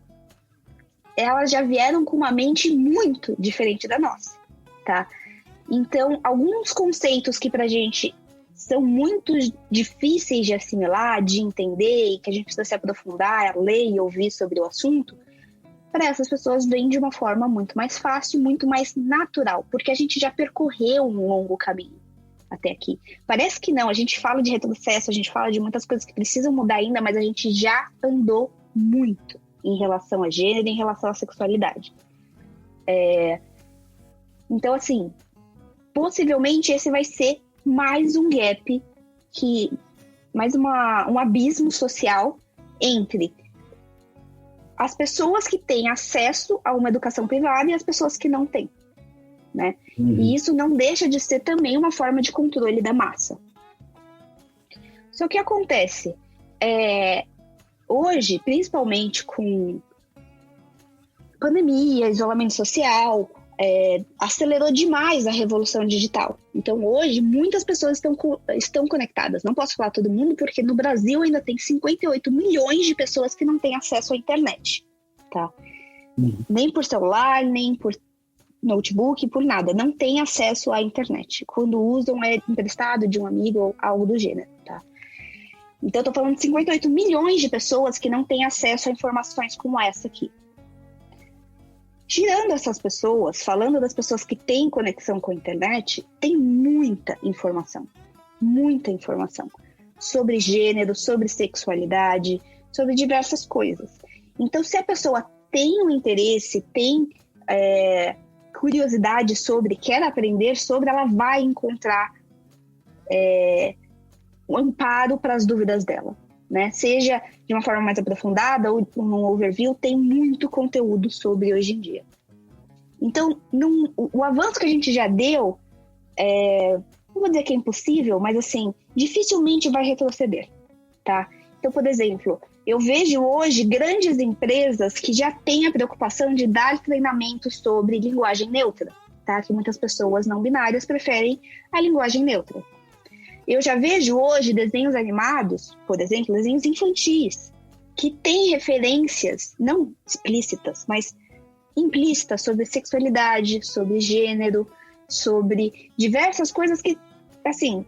elas já vieram com uma mente muito diferente da nossa, tá? Então, alguns conceitos que pra gente são muito difíceis de assimilar, de entender, e que a gente precisa se aprofundar, ler e ouvir sobre o assunto, para essas pessoas vem de uma forma muito mais fácil, muito mais natural, porque a gente já percorreu um longo caminho até aqui. Parece que não, a gente fala de retrocesso, a gente fala de muitas coisas que precisam mudar ainda, mas a gente já andou muito em relação a gênero, em relação à sexualidade. Então, assim, possivelmente esse vai ser mais um gap, mais um abismo social entre as pessoas que têm acesso a uma educação privada e as pessoas que não têm, né? E isso não deixa de ser também uma forma de controle da massa. Só que acontece, hoje, principalmente com pandemia, isolamento social, acelerou demais a revolução digital. Então, hoje, muitas pessoas estão conectadas. Não posso falar todo mundo, porque no Brasil ainda tem 58 milhões de pessoas que não têm acesso à internet, tá? Nem por celular, nem por notebook, por nada. Não tem acesso à internet. Quando usam, é emprestado de um amigo ou algo do gênero, tá? Então, eu tô falando de 58 milhões de pessoas que não têm acesso a informações como essa aqui. Tirando essas pessoas, falando das pessoas que têm conexão com a internet, tem muita informação sobre gênero, sobre sexualidade, sobre diversas coisas. Então, se a pessoa tem um interesse, tem curiosidade sobre, quer aprender sobre, ela vai encontrar um amparo para as dúvidas dela, né? Seja de uma forma mais aprofundada ou num overview, tem muito conteúdo sobre hoje em dia. Então, o avanço que a gente já deu, não vou dizer que é impossível, mas assim, dificilmente vai retroceder, tá? Então, por exemplo, eu vejo hoje grandes empresas que já têm a preocupação de dar treinamento sobre linguagem neutra, tá? Que muitas pessoas não binárias preferem a linguagem neutra. Eu já vejo hoje desenhos animados, por exemplo, desenhos infantis, que têm referências, não explícitas, mas implícitas sobre sexualidade, sobre gênero, sobre diversas coisas que, assim,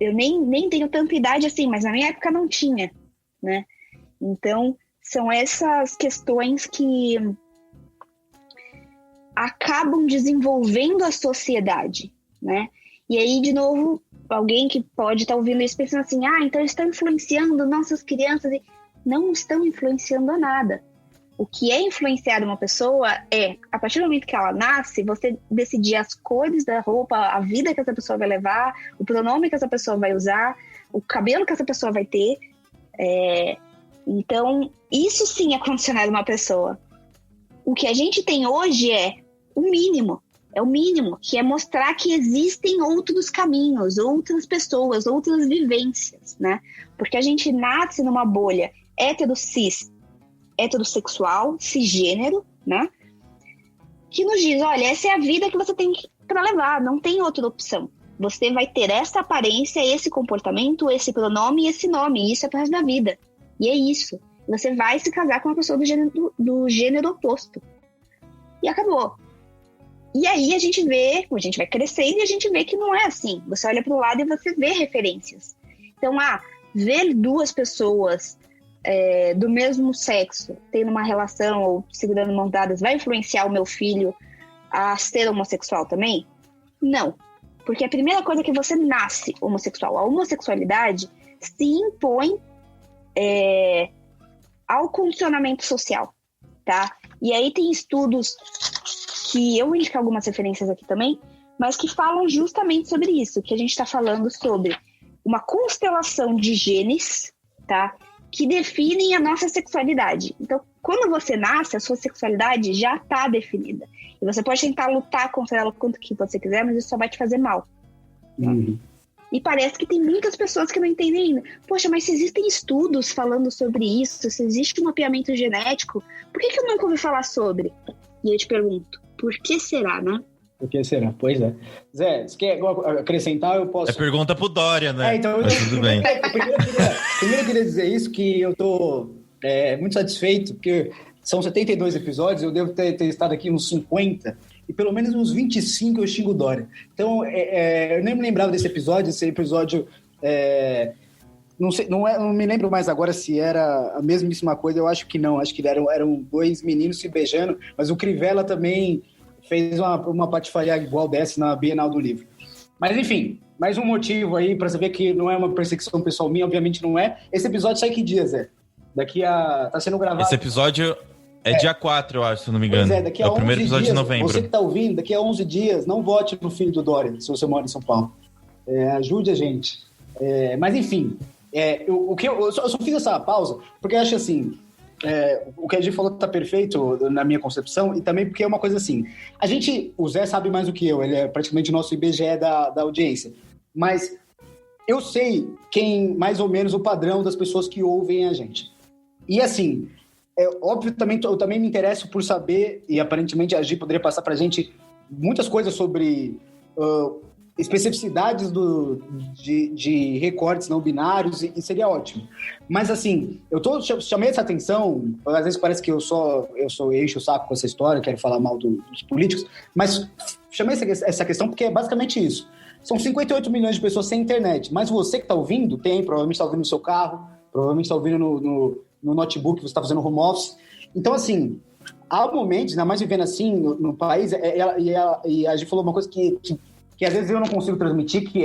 eu nem tenho tanta idade assim, mas na minha época não tinha, né? Então, são essas questões que acabam desenvolvendo a sociedade, né? E aí, de novo, alguém que pode estar ouvindo isso pensando assim, então eles estão influenciando nossas crianças. Não estão influenciando a nada. O que é influenciar uma pessoa é, a partir do momento que ela nasce, você decidir as cores da roupa, a vida que essa pessoa vai levar, o pronome que essa pessoa vai usar, o cabelo que essa pessoa vai ter. Então, isso sim é condicionar uma pessoa. O que a gente tem hoje é o mínimo, que é mostrar que existem outros caminhos, outras pessoas, outras vivências, né? Porque a gente nasce numa bolha heterossexual, cisgênero, né? Que nos diz, olha, essa é a vida que você tem para levar, não tem outra opção. Você vai ter essa aparência, esse comportamento, esse pronome e esse nome, e isso é pro resto da vida. E é isso. Você vai se casar com uma pessoa do gênero oposto. E acabou. E aí a gente vai crescendo e a gente vê que não é assim. Você olha para o lado e você vê referências. Então, ver duas pessoas do mesmo sexo tendo uma relação ou segurando mãos dadas vai influenciar o meu filho a ser homossexual também? Não. Porque a primeira coisa é que você nasce homossexual. A homossexualidade se impõe ao condicionamento social, tá? E aí tem estudos que eu vou indicar algumas referências aqui também, mas que falam justamente sobre isso, que a gente está falando sobre uma constelação de genes, tá? Que definem a nossa sexualidade. Então, quando você nasce, a sua sexualidade já está definida. E você pode tentar lutar contra ela quanto que você quiser, mas isso só vai te fazer mal. Uhum. E parece que tem muitas pessoas que não entendem ainda. Poxa, mas se existem estudos falando sobre isso, se existe um mapeamento genético, por que eu nunca ouvi falar sobre? E eu te pergunto, por que será, né? Por que será? Pois é. Zé, você quer acrescentar? Eu posso... É pergunta pro Dória, né? Então, mas tudo bem. Primeiro eu queria dizer isso, que eu tô muito satisfeito, porque são 72 episódios, eu devo ter estado aqui uns 50, e pelo menos uns 25 eu xingo o Dória. Então, eu nem me lembrava desse episódio, não me lembro mais agora se era a mesmíssima coisa, eu acho que não, acho que eram dois meninos se beijando, mas o Crivella também fez uma patifaria igual dessa na Bienal do Livro. Mas enfim, mais um motivo aí para saber que não é uma perseguição pessoal minha, obviamente não é. Esse episódio sai que dia, Zé? Tá sendo gravado... Esse episódio é dia 4, eu acho, se não me engano. Pois daqui a 11 o primeiro episódio dias, de novembro. Você que tá ouvindo, daqui a 11 dias, não vote no filho do Dória, se você mora em São Paulo. Ajude a gente. Mas enfim, eu só fiz essa pausa porque eu acho assim... o que a gente falou tá perfeito na minha concepção, e também porque é uma coisa assim, o Zé sabe mais do que eu, ele é praticamente o nosso IBGE da audiência, mas eu sei mais ou menos o padrão das pessoas que ouvem a gente, e assim, óbvio, eu também me interesso por saber, e aparentemente a Gi poderia passar pra gente muitas coisas sobre especificidades de recortes não binários, e seria ótimo. Mas, assim, chamei essa atenção, às vezes parece que eu encho o saco com essa história, quero falar mal dos políticos, mas chamei essa questão porque é basicamente isso. São 58 milhões de pessoas sem internet, mas você que está ouvindo, provavelmente está ouvindo no seu carro, provavelmente está ouvindo no notebook, você está fazendo home office. Então, assim, há momentos, ainda mais vivendo assim no país, e a gente falou uma coisa que às vezes eu não consigo transmitir, que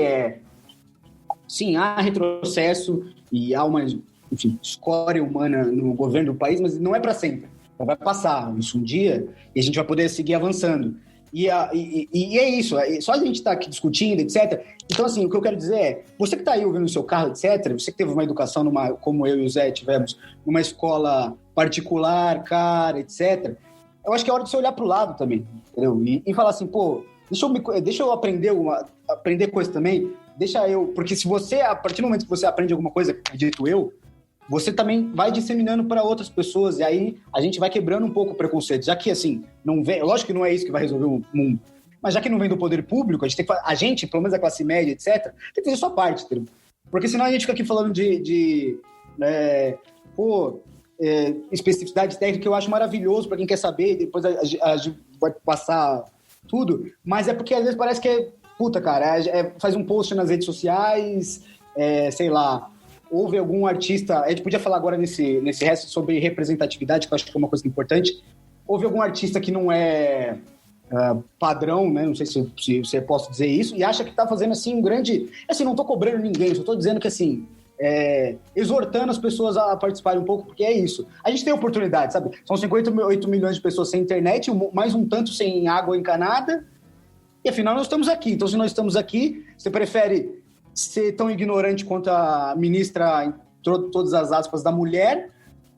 sim, há retrocesso e há uma, enfim, escória humana no governo do país, mas não é para sempre. Vai passar isso um dia e a gente vai poder seguir avançando. E é isso, só a gente está aqui discutindo, etc. Então, assim, o que eu quero dizer é, você que está aí ouvindo no seu carro, etc., você que teve uma educação, como eu e o Zé tivemos, numa escola particular, cara, etc., eu acho que é hora de você olhar para o lado também, entendeu? E falar assim, pô, deixa eu aprender coisa também, porque se você, a partir do momento que você aprende alguma coisa, acredito eu, você também vai disseminando para outras pessoas, e aí a gente vai quebrando um pouco o preconceito, já que assim, não vem, lógico que não é isso que vai resolver o mundo, mas já que não vem do poder público, a gente, pelo menos a classe média, etc., tem que fazer a sua parte, entendeu? Porque senão a gente fica aqui falando especificidade técnica, que eu acho maravilhoso para quem quer saber, e depois a gente vai passar tudo, mas é porque às vezes parece que faz um post nas redes sociais, sei lá, houve algum artista, a gente podia falar agora nesse resto sobre representatividade, que eu acho que é uma coisa importante, houve algum artista que não é padrão, né? Não sei se você posso dizer isso, e acha que está fazendo assim um grande... Assim, não estou cobrando ninguém, só estou dizendo que assim, exortando as pessoas a participarem um pouco, porque é isso. A gente tem oportunidade, sabe? São 58 milhões de pessoas sem internet, mais um tanto sem água encanada, e afinal nós estamos aqui. Então, se nós estamos aqui, você prefere ser tão ignorante quanto a ministra, em todas as aspas, da mulher,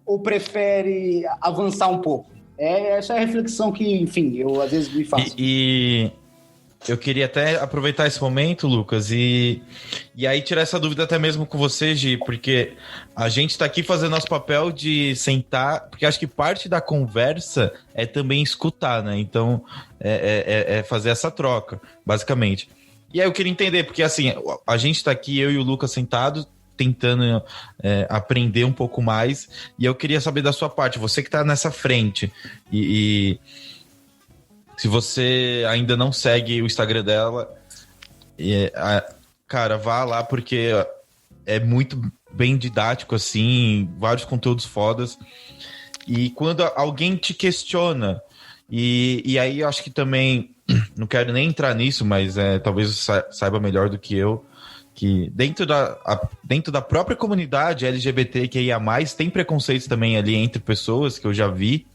ou prefere avançar um pouco? Essa é a reflexão que, enfim, eu às vezes me faço. E eu queria até aproveitar esse momento, Lucas, e aí tirar essa dúvida até mesmo com você, Gi, porque a gente está aqui fazendo nosso papel de sentar, porque acho que parte da conversa é também escutar, né? Então, é fazer essa troca, basicamente. E aí eu queria entender, porque assim, a gente está aqui, eu e o Lucas sentados, tentando aprender um pouco mais, e eu queria saber da sua parte, você que está nessa frente, e se você ainda não segue o Instagram dela, cara, vá lá, porque é muito bem didático, assim, vários conteúdos fodas, e quando alguém te questiona, e aí eu acho que também, não quero nem entrar nisso, mas talvez você saiba melhor do que eu, que dentro da própria comunidade LGBTQIA+, tem preconceitos também ali entre pessoas que eu já vi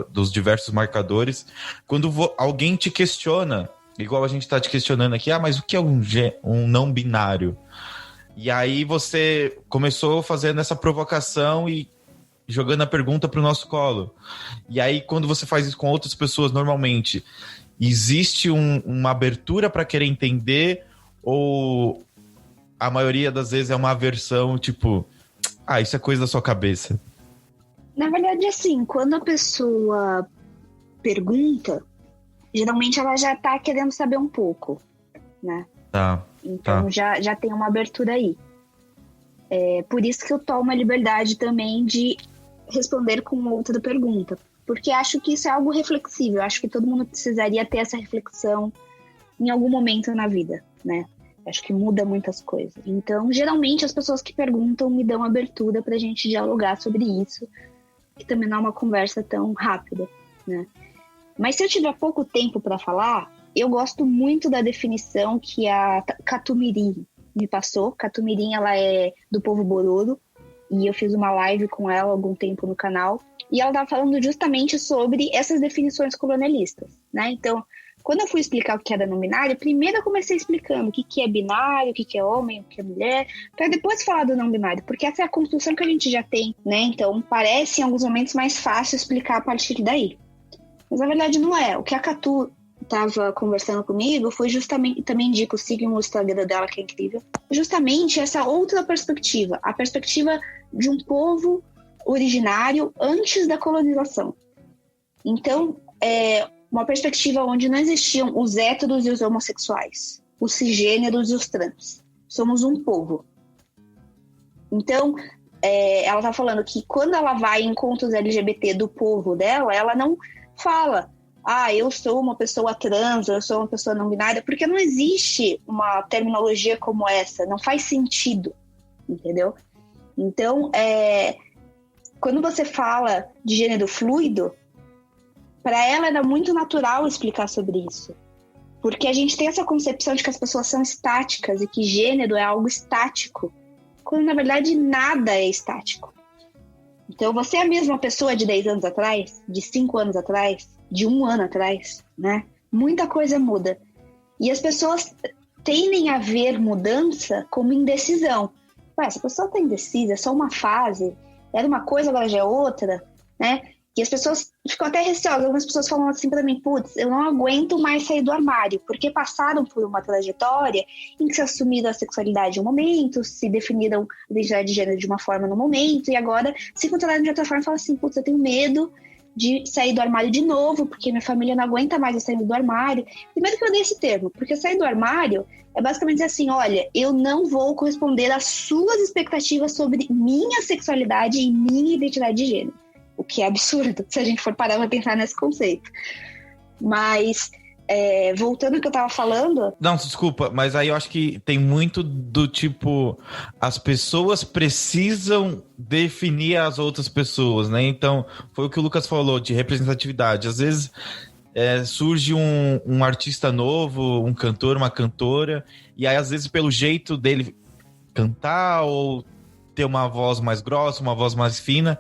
dos diversos marcadores. Quando alguém te questiona, igual a gente está te questionando aqui, mas o que é um não binário? E aí você começou fazendo essa provocação e jogando a pergunta para o nosso colo. E aí quando você faz isso com outras pessoas, normalmente... existe uma abertura para querer entender, ou a maioria das vezes é uma aversão, tipo, isso é coisa da sua cabeça? Na verdade, assim, quando a pessoa pergunta, geralmente ela já tá querendo saber um pouco, né? Então já tem uma abertura aí. Por isso que eu tomo a liberdade também de responder com outra pergunta. Porque acho que isso é algo reflexível. Acho que todo mundo precisaria ter essa reflexão em algum momento na vida, né? Acho que muda muitas coisas. Então, geralmente, as pessoas que perguntam me dão abertura pra gente dialogar sobre isso, que também não é uma conversa tão rápida, né? Mas se eu tiver pouco tempo para falar, eu gosto muito da definição que a Catumirim me passou. Catumirim, ela é do povo Bororo, e eu fiz uma live com ela há algum tempo no canal. E ela estava falando justamente sobre essas definições colonialistas, né? Então, quando eu fui explicar o que era não binário, primeiro eu comecei explicando o que é binário, o que é homem, o que é mulher, para depois falar do não binário, porque essa é a construção que a gente já tem, né? Então, parece em alguns momentos mais fácil explicar a partir daí. Mas na verdade não é. O que a Catu estava conversando comigo foi justamente, também indico, sigam o Instagram dela, que é incrível, justamente essa outra perspectiva, a perspectiva de um povo originário antes da colonização. Então, uma perspectiva onde não existiam os héteros e os homossexuais, os cisgêneros e os trans. Somos um povo. Então, ela está falando que quando ela vai em encontros LGBT do povo dela, ela não fala, eu sou uma pessoa trans, eu sou uma pessoa não binária, porque não existe uma terminologia como essa, não faz sentido, entendeu? Então, quando você fala de gênero fluido, para ela era muito natural explicar sobre isso. Porque a gente tem essa concepção de que as pessoas são estáticas e que gênero é algo estático, quando na verdade nada é estático. Então você é a mesma pessoa de 10 anos atrás, de 5 anos atrás, de 1 ano atrás, né? Muita coisa muda. E as pessoas tendem a ver mudança como indecisão. Essa pessoa está indecisa, é só uma fase, era uma coisa, agora já é outra, né? E as pessoas ficam até receosas. Algumas pessoas falam assim para mim, putz, eu não aguento mais sair do armário, porque passaram por uma trajetória em que se assumiram a sexualidade em um momento, se definiram a identidade de gênero de uma forma no momento, e agora se encontraram de outra forma e falam assim, putz, eu tenho medo de sair do armário de novo, porque minha família não aguenta mais eu sair do armário. Primeiro que eu dei esse termo, porque sair do armário é basicamente dizer assim, olha, eu não vou corresponder às suas expectativas sobre minha sexualidade e minha identidade de gênero. O que é absurdo, se a gente for parar para pensar nesse conceito. Mas voltando ao que eu tava falando... Não, desculpa, mas aí eu acho que tem muito do tipo... As pessoas precisam definir as outras pessoas, né? Então, foi o que o Lucas falou, de representatividade. Às vezes surge um artista novo, um cantor, uma cantora, e aí às vezes pelo jeito dele cantar ou ter uma voz mais grossa, uma voz mais fina...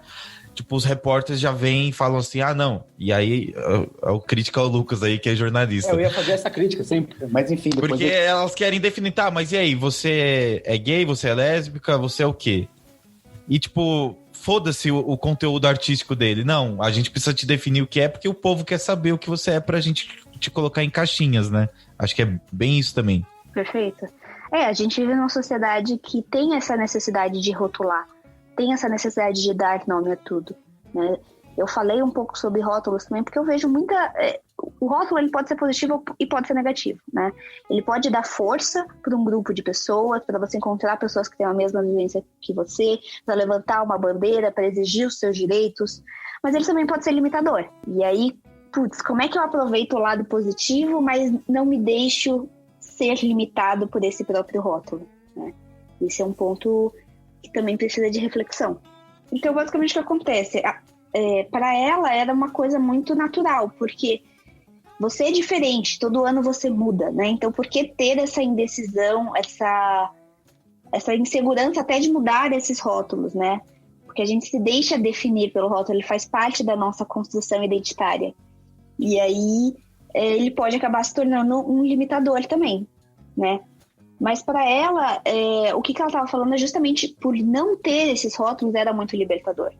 Tipo, os repórteres já vêm e falam assim, não. E aí, o crítica ao Lucas aí, que é jornalista. Eu ia fazer essa crítica sempre, mas enfim... Porque elas querem definir, mas e aí? Você é gay, você é lésbica, você é o quê? E tipo, foda-se o conteúdo artístico dele. Não, a gente precisa te definir o que é, porque o povo quer saber o que você é pra gente te colocar em caixinhas, né? Acho que é bem isso também. Perfeito. A gente vive numa sociedade que tem essa necessidade de rotular. Tem essa necessidade de dar nome a tudo, né? Eu falei um pouco sobre rótulos também, porque eu vejo muita... o rótulo ele pode ser positivo e pode ser negativo, né? Ele pode dar força para um grupo de pessoas, para você encontrar pessoas que têm a mesma vivência que você, para levantar uma bandeira, para exigir os seus direitos, mas ele também pode ser limitador. E aí, como é que eu aproveito o lado positivo, mas não me deixo ser limitado por esse próprio rótulo, né? Esse é um ponto... que também precisa de reflexão. Então, basicamente, o que acontece? Para ela, era uma coisa muito natural, porque você é diferente, todo ano você muda, né? Então, por que ter essa indecisão, essa insegurança até de mudar esses rótulos, né? Porque a gente se deixa definir pelo rótulo, ele faz parte da nossa construção identitária. E aí, ele pode acabar se tornando um limitador também, né? Mas para ela, o que ela estava falando é justamente por não ter esses rótulos era muito libertador,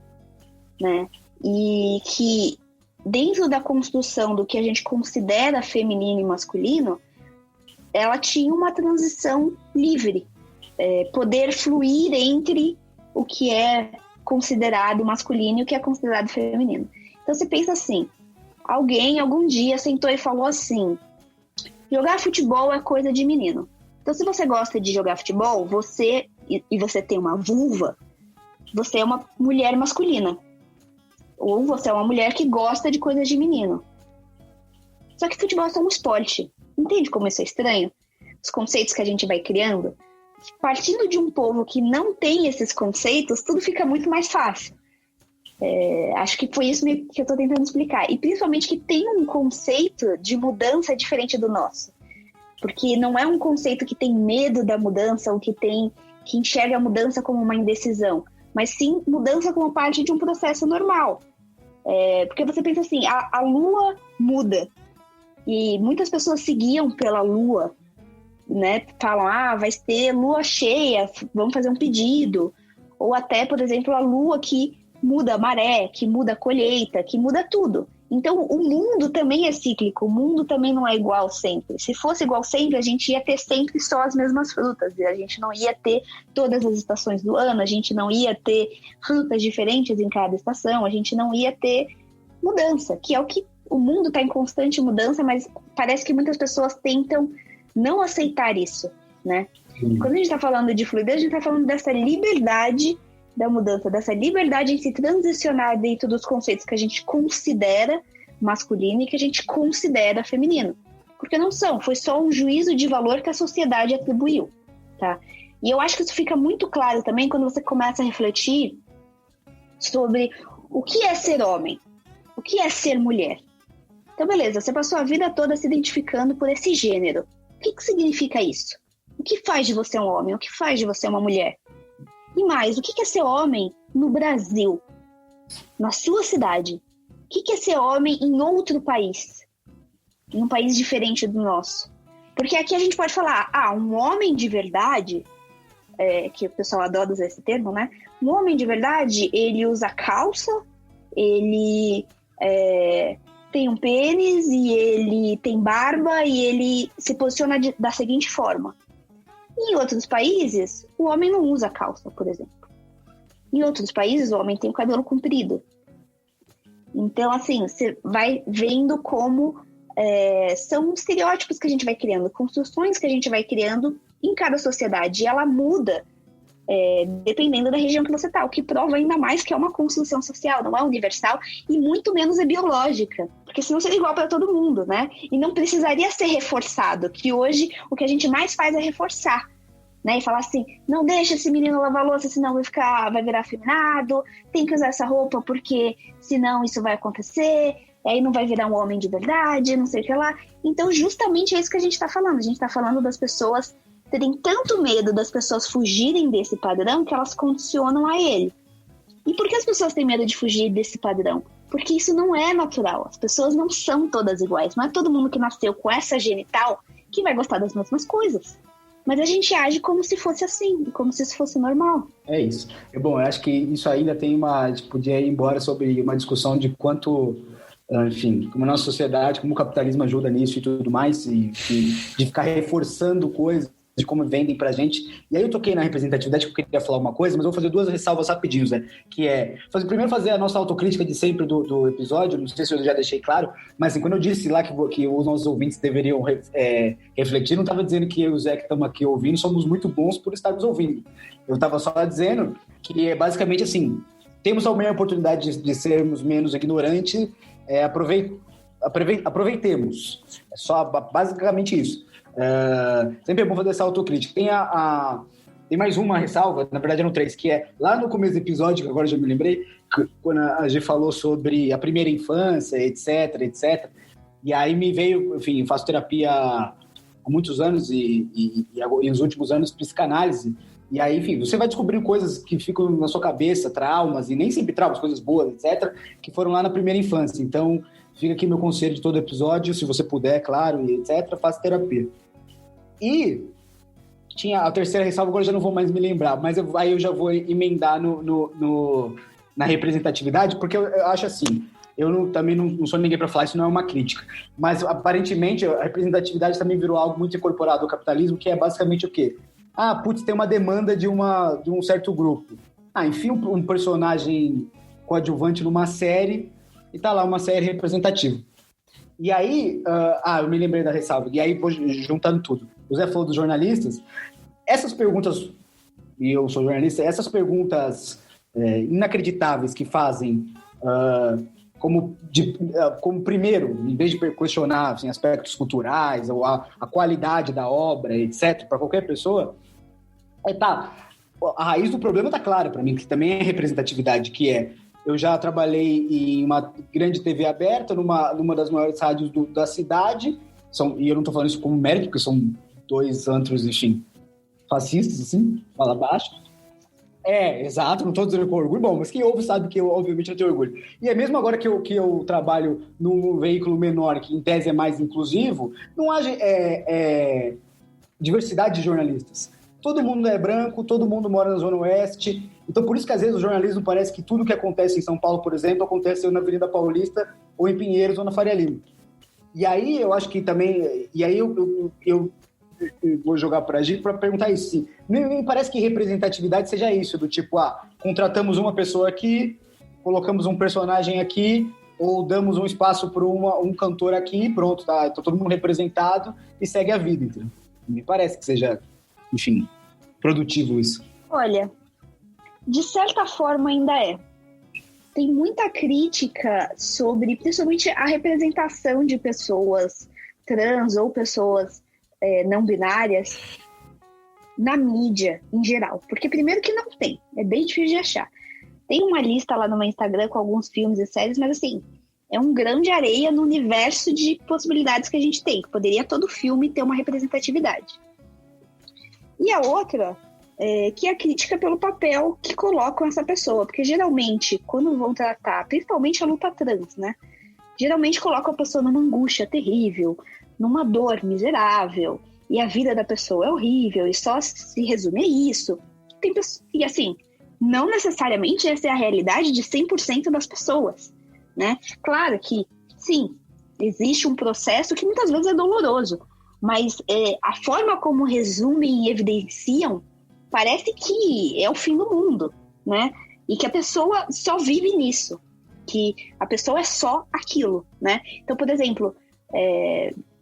né? E que dentro da construção do que a gente considera feminino e masculino, ela tinha uma transição livre, poder fluir entre o que é considerado masculino e o que é considerado feminino. Então você pensa assim, alguém algum dia sentou e falou assim, jogar futebol é coisa de menino. Então, se você gosta de jogar futebol, você tem uma vulva, você é uma mulher masculina. Ou você é uma mulher que gosta de coisas de menino. Só que futebol é só um esporte. Entende como isso é estranho? Os conceitos que a gente vai criando. Partindo de um povo que não tem esses conceitos, tudo fica muito mais fácil. Acho que foi isso que eu estou tentando explicar. E principalmente que tem um conceito de mudança diferente do nosso. Porque não é um conceito que tem medo da mudança ou que enxerga a mudança como uma indecisão, mas sim mudança como parte de um processo normal. Porque você pensa assim, a lua muda e muitas pessoas seguiam pela lua, né? Falam, vai ter lua cheia, vamos fazer um pedido. Ou até, por exemplo, a lua que muda a maré, que muda a colheita, que muda tudo. Então, o mundo também é cíclico, o mundo também não é igual sempre. Se fosse igual sempre, a gente ia ter sempre só as mesmas frutas, e a gente não ia ter todas as estações do ano, a gente não ia ter frutas diferentes em cada estação, a gente não ia ter mudança, que é o que o mundo está em constante mudança, mas parece que muitas pessoas tentam não aceitar isso, né? Quando a gente está falando de fluidez, a gente está falando dessa liberdade da mudança, dessa liberdade em se transicionar dentro dos conceitos que a gente considera masculino e que a gente considera feminino. Porque não são, foi só um juízo de valor que a sociedade atribuiu, tá? E eu acho que isso fica muito claro também quando você começa a refletir sobre o que é ser homem, o que é ser mulher. Então, beleza, você passou a vida toda se identificando por esse gênero. O que significa isso? O que faz de você um homem? O que faz de você uma mulher? E mais, o que é ser homem no Brasil? Na sua cidade? O que é ser homem em outro país? Em um país diferente do nosso? Porque aqui a gente pode falar, um homem de verdade, que o pessoal adora usar esse termo, né? Um homem de verdade, ele usa calça, ele tem um pênis e ele tem barba e ele se posiciona da seguinte forma. Em outros países, o homem não usa calça, por exemplo. Em outros países, o homem tem o cabelo comprido. Então, assim, você vai vendo como são estereótipos que a gente vai criando, construções que a gente vai criando em cada sociedade. E ela muda dependendo da região que você está, o que prova ainda mais que é uma construção social, não é universal e muito menos é biológica, porque senão seria igual para todo mundo, né? E não precisaria ser reforçado, que hoje o que a gente mais faz é reforçar, né? E falar assim, não deixa esse menino lavar louça, senão vai virar afeminado, tem que usar essa roupa porque senão isso vai acontecer, aí não vai virar um homem de verdade, não sei o que lá. Então justamente é isso que a gente está falando, a gente está falando das pessoas terem tanto medo das pessoas fugirem desse padrão que elas condicionam a ele. E por que as pessoas têm medo de fugir desse padrão? Porque isso não é natural. As pessoas não são todas iguais. Não é todo mundo que nasceu com essa genital que vai gostar das mesmas coisas. Mas a gente age como se fosse assim, como se isso fosse normal. É isso. Bom, eu acho que isso ainda tem a gente podia ir embora sobre uma discussão de quanto, enfim, como a nossa sociedade, como o capitalismo ajuda nisso e tudo mais, e de ficar reforçando coisas, de como vendem pra gente. E aí eu toquei na representatividade, que eu queria falar uma coisa, mas eu vou fazer 2 ressalvas rapidinhos, né? Que é, primeiro fazer a nossa autocrítica de sempre do episódio, não sei se eu já deixei claro, mas assim, quando eu disse lá que os nossos ouvintes deveriam refletir, não estava dizendo que eu e o Zé que estamos aqui ouvindo somos muito bons por estarmos ouvindo. Eu estava só dizendo que é basicamente assim, temos também a oportunidade de sermos menos ignorantes, aproveitemos. É só basicamente isso. Sempre é bom fazer essa autocrítica. Tem mais uma ressalva, na verdade eram 3, que é lá no começo do episódio, que agora já me lembrei, quando a gente falou sobre a primeira infância, etc. E aí me veio, enfim, eu faço terapia há muitos anos e nos últimos anos psicanálise. E aí, enfim, você vai descobrindo coisas que ficam na sua cabeça, traumas, e nem sempre traumas, coisas boas, etc., que foram lá na primeira infância. Então, fica aqui meu conselho de todo episódio, se você puder, claro, e etc., faça terapia. E tinha a terceira ressalva, agora eu já não vou mais me lembrar, mas aí eu já vou emendar na representatividade, porque eu acho assim, também não sou ninguém para falar, isso não é uma crítica, mas aparentemente a representatividade também virou algo muito incorporado ao capitalismo, que é basicamente o quê? Tem uma demanda de um certo grupo. Enfim, um personagem coadjuvante numa série e tá lá uma série representativa. E aí, eu me lembrei da ressalva, e aí juntando tudo. O Zé falou dos jornalistas, essas perguntas, e eu sou jornalista, essas perguntas inacreditáveis que fazem como primeiro, em vez de questionar assim, aspectos culturais ou a qualidade da obra, etc., para qualquer pessoa, a raiz do problema está clara para mim, que também é representatividade, que é, eu já trabalhei em uma grande TV aberta, numa das maiores rádios da cidade, e eu não estou falando isso como mérito, porque são 2 antros, enfim, fascistas, assim, fala baixo. Exato, não estou dizendo com orgulho, bom, mas quem ouve sabe que eu, obviamente, eu tenho orgulho. E é mesmo agora que eu trabalho num veículo menor, que em tese é mais inclusivo, não há diversidade de jornalistas. Todo mundo é branco, todo mundo mora na Zona Oeste, então por isso que às vezes o jornalismo parece que tudo que acontece em São Paulo, por exemplo, acontece na Avenida Paulista, ou em Pinheiros, ou na Faria Lima. E aí eu acho que também, eu vou jogar para a gente para perguntar isso, sim. Me parece que representatividade seja isso, do tipo, contratamos uma pessoa aqui, colocamos um personagem aqui, ou damos um espaço para um cantor aqui, pronto, tá todo mundo representado e segue a vida, entendeu? Me parece que seja, enfim, produtivo isso. Olha, de certa forma ainda é. Tem muita crítica sobre, principalmente, a representação de pessoas trans ou pessoas não binárias na mídia, em geral. Porque primeiro que não tem, é bem difícil de achar. Tem uma lista lá no meu Instagram com alguns filmes e séries, mas assim, é um grão de areia no universo de possibilidades que a gente tem, que poderia todo filme ter uma representatividade. E a outra, que é a crítica pelo papel que colocam essa pessoa, porque geralmente, quando vão tratar, principalmente a luta trans, né? Geralmente colocam a pessoa numa angústia terrível, numa dor miserável, e a vida da pessoa é horrível, e só se resume a isso. E assim, não necessariamente essa é a realidade de 100% das pessoas, né? Claro que, sim, existe um processo que muitas vezes é doloroso, mas a forma como resumem e evidenciam parece que é o fim do mundo, né? E que a pessoa só vive nisso, que a pessoa é só aquilo, né? Então, por exemplo,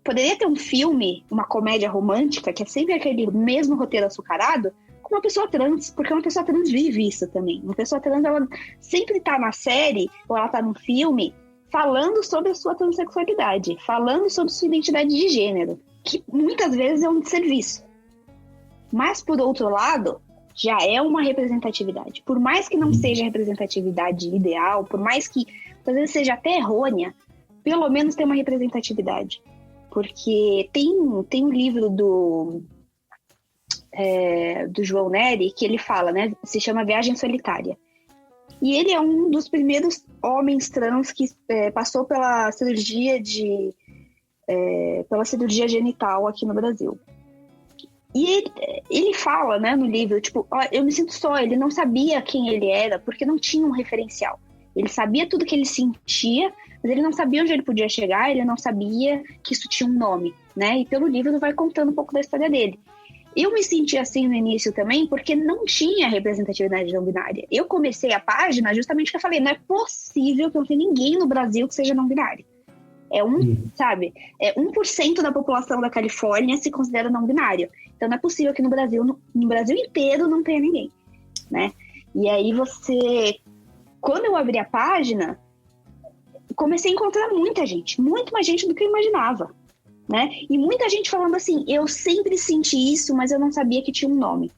poderia ter um filme, uma comédia romântica, que é sempre aquele mesmo roteiro açucarado, com uma pessoa trans, porque uma pessoa trans vive isso também. Uma pessoa trans, ela sempre tá na série, ou ela tá num filme, falando sobre a sua transexualidade, falando sobre sua identidade de gênero, que muitas vezes é um desserviço. Mas, por outro lado, já é uma representatividade. Por mais que não seja a representatividade ideal, por mais que às vezes seja até errônea, pelo menos tem uma representatividade. Porque tem um livro do João Nery que ele fala, né? Se chama Viagem Solitária. E ele é um dos primeiros homens trans que passou pela cirurgia genital aqui no Brasil. E ele fala, né, no livro, tipo, eu me sinto só. Ele não sabia quem ele era porque não tinha um referencial. Ele sabia tudo que ele sentia, mas ele não sabia onde ele podia chegar, ele não sabia que isso tinha um nome, né? E pelo livro vai contando um pouco da história dele. Eu me senti assim no início também porque não tinha representatividade não binária. Eu comecei a página justamente porque eu falei, não é possível que não tenha ninguém no Brasil que seja não binário. Sabe? 1% da população da Califórnia se considera não binário. Então não é possível que no Brasil inteiro não tenha ninguém, né? E aí quando eu abri a página, comecei a encontrar muita gente, muito mais gente do que eu imaginava, né? E muita gente falando assim, eu sempre senti isso, mas eu não sabia que tinha um nome,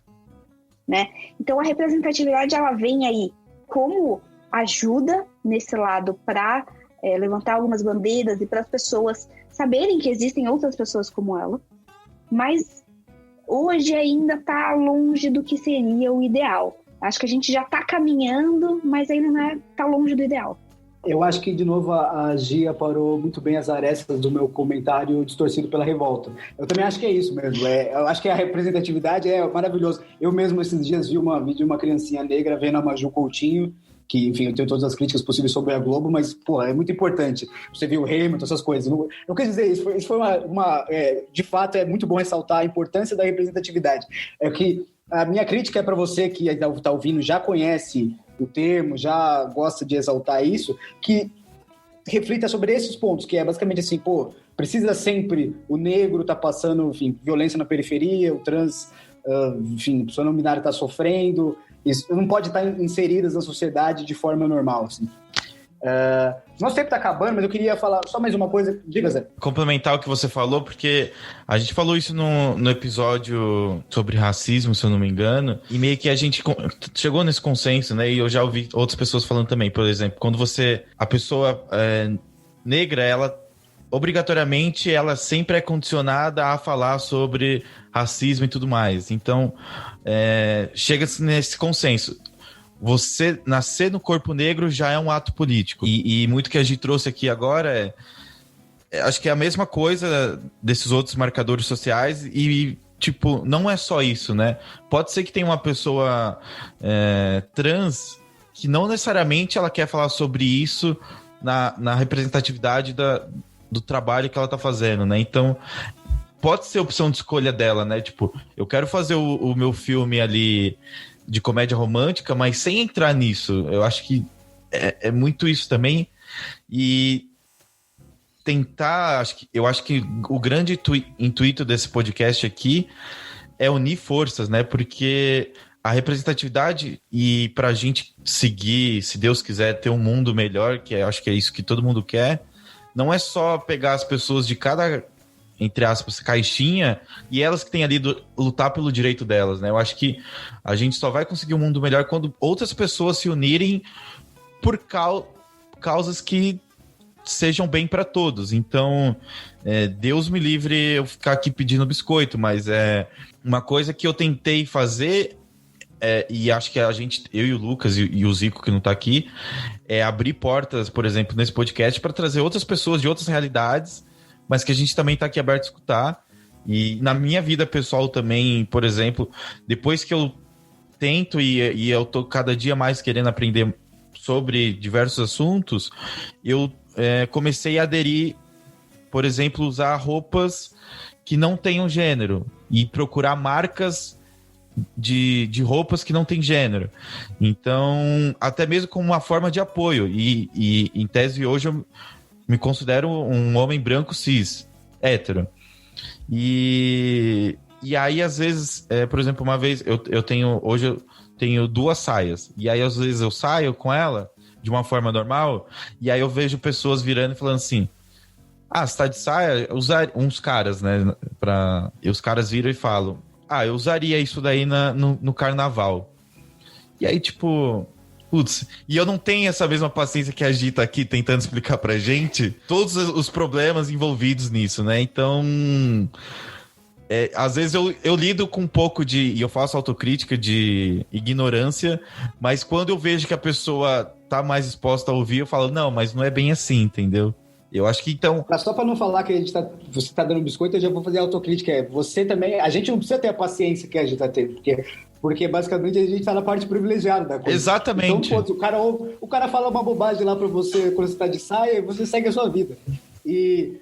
né? Então a representatividade, ela vem aí como ajuda nesse lado para levantar algumas bandeiras e para as pessoas saberem que existem outras pessoas como ela, mas hoje ainda está longe do que seria o ideal. Acho que a gente já está caminhando, mas ainda está longe do ideal. Eu acho que, de novo, a Gia parou muito bem as arestas do meu comentário distorcido pela revolta. Eu também acho que é isso mesmo. Eu acho que a representatividade é maravilhosa. Eu mesmo, esses dias, vi um vídeo de uma criancinha negra vendo a Maju Coutinho, que, enfim, eu tenho todas as críticas possíveis sobre a Globo, mas, pô, é muito importante. Você viu o Hamilton, essas coisas. Eu quis dizer, isso foi de fato, é muito bom ressaltar a importância da representatividade. É que a minha crítica é para você que está ouvindo, já conhece o termo, já gosta de exaltar isso, que reflita sobre esses pontos, que é basicamente assim, pô, precisa sempre o negro tá passando, enfim, violência na periferia, o trans, enfim, a pessoa não binária tá sofrendo, isso não pode estar inseridas na sociedade de forma normal, assim. Nosso tempo tá acabando, mas eu queria falar só mais uma coisa. Diga, Zé. Complementar o que você falou, porque a gente falou isso no episódio sobre racismo, se eu não me engano, e meio que a gente chegou nesse consenso, né? E eu já ouvi outras pessoas falando também, por exemplo, quando a pessoa negra, ela obrigatoriamente, ela sempre é condicionada a falar sobre racismo e tudo mais. Então, chega-se nesse consenso. Você nascer no corpo negro já é um ato político. E muito que a gente trouxe aqui agora acho que é a mesma coisa desses outros marcadores sociais e, tipo, não é só isso, né? Pode ser que tenha uma pessoa trans que não necessariamente ela quer falar sobre isso na representatividade do trabalho que ela tá fazendo, né? Então, pode ser opção de escolha dela, né? Tipo, eu quero fazer o meu filme ali de comédia romântica, mas sem entrar nisso. Eu acho que é muito isso também. E tentar... Eu acho que o grande intuito desse podcast aqui é unir forças, né? Porque a representatividade e pra gente seguir, se Deus quiser, ter um mundo melhor, que eu acho que é isso que todo mundo quer, não é só pegar as pessoas de cada, entre aspas, caixinha, e elas que têm ali lutar pelo direito delas, né? Eu acho que a gente só vai conseguir um mundo melhor quando outras pessoas se unirem por causas que sejam bem para todos. Então, Deus me livre eu ficar aqui pedindo biscoito, mas uma coisa que eu tentei fazer, e acho que eu e o Lucas e o Zico, que não tá aqui, é abrir portas, por exemplo, nesse podcast para trazer outras pessoas de outras realidades, mas que a gente também tá aqui aberto a escutar. E na minha vida pessoal também, por exemplo, depois que eu tento e eu tô cada dia mais querendo aprender sobre diversos assuntos, eu comecei a aderir, por exemplo, usar roupas que não tenham gênero e procurar marcas de roupas que não tem gênero. Então, até mesmo como uma forma de apoio. E em tese, hoje eu me considero um homem branco cis, hétero. E E aí, às vezes, por exemplo, uma vez, hoje eu tenho 2 saias. E aí, às vezes, eu saio com ela de uma forma normal, e aí eu vejo pessoas virando e falando assim, você tá de saia? Uns caras, né? E os caras viram e falam, eu usaria isso daí no carnaval. E aí, tipo... Putz, e eu não tenho essa mesma paciência que a Gi tá aqui tentando explicar pra gente todos os problemas envolvidos nisso, né? Então... às vezes eu lido com um pouco e eu faço autocrítica de ignorância, mas quando eu vejo que a pessoa tá mais exposta a ouvir, eu falo, não, mas não é bem assim, entendeu? Eu acho que então... Só para não falar que você tá dando biscoito, eu já vou fazer autocrítica. Você também... A gente não precisa ter a paciência que a gente tá tendo, porque basicamente a gente tá na parte privilegiada da coisa. Exatamente. Então, o cara fala uma bobagem lá para você quando você tá de saia e você segue a sua vida.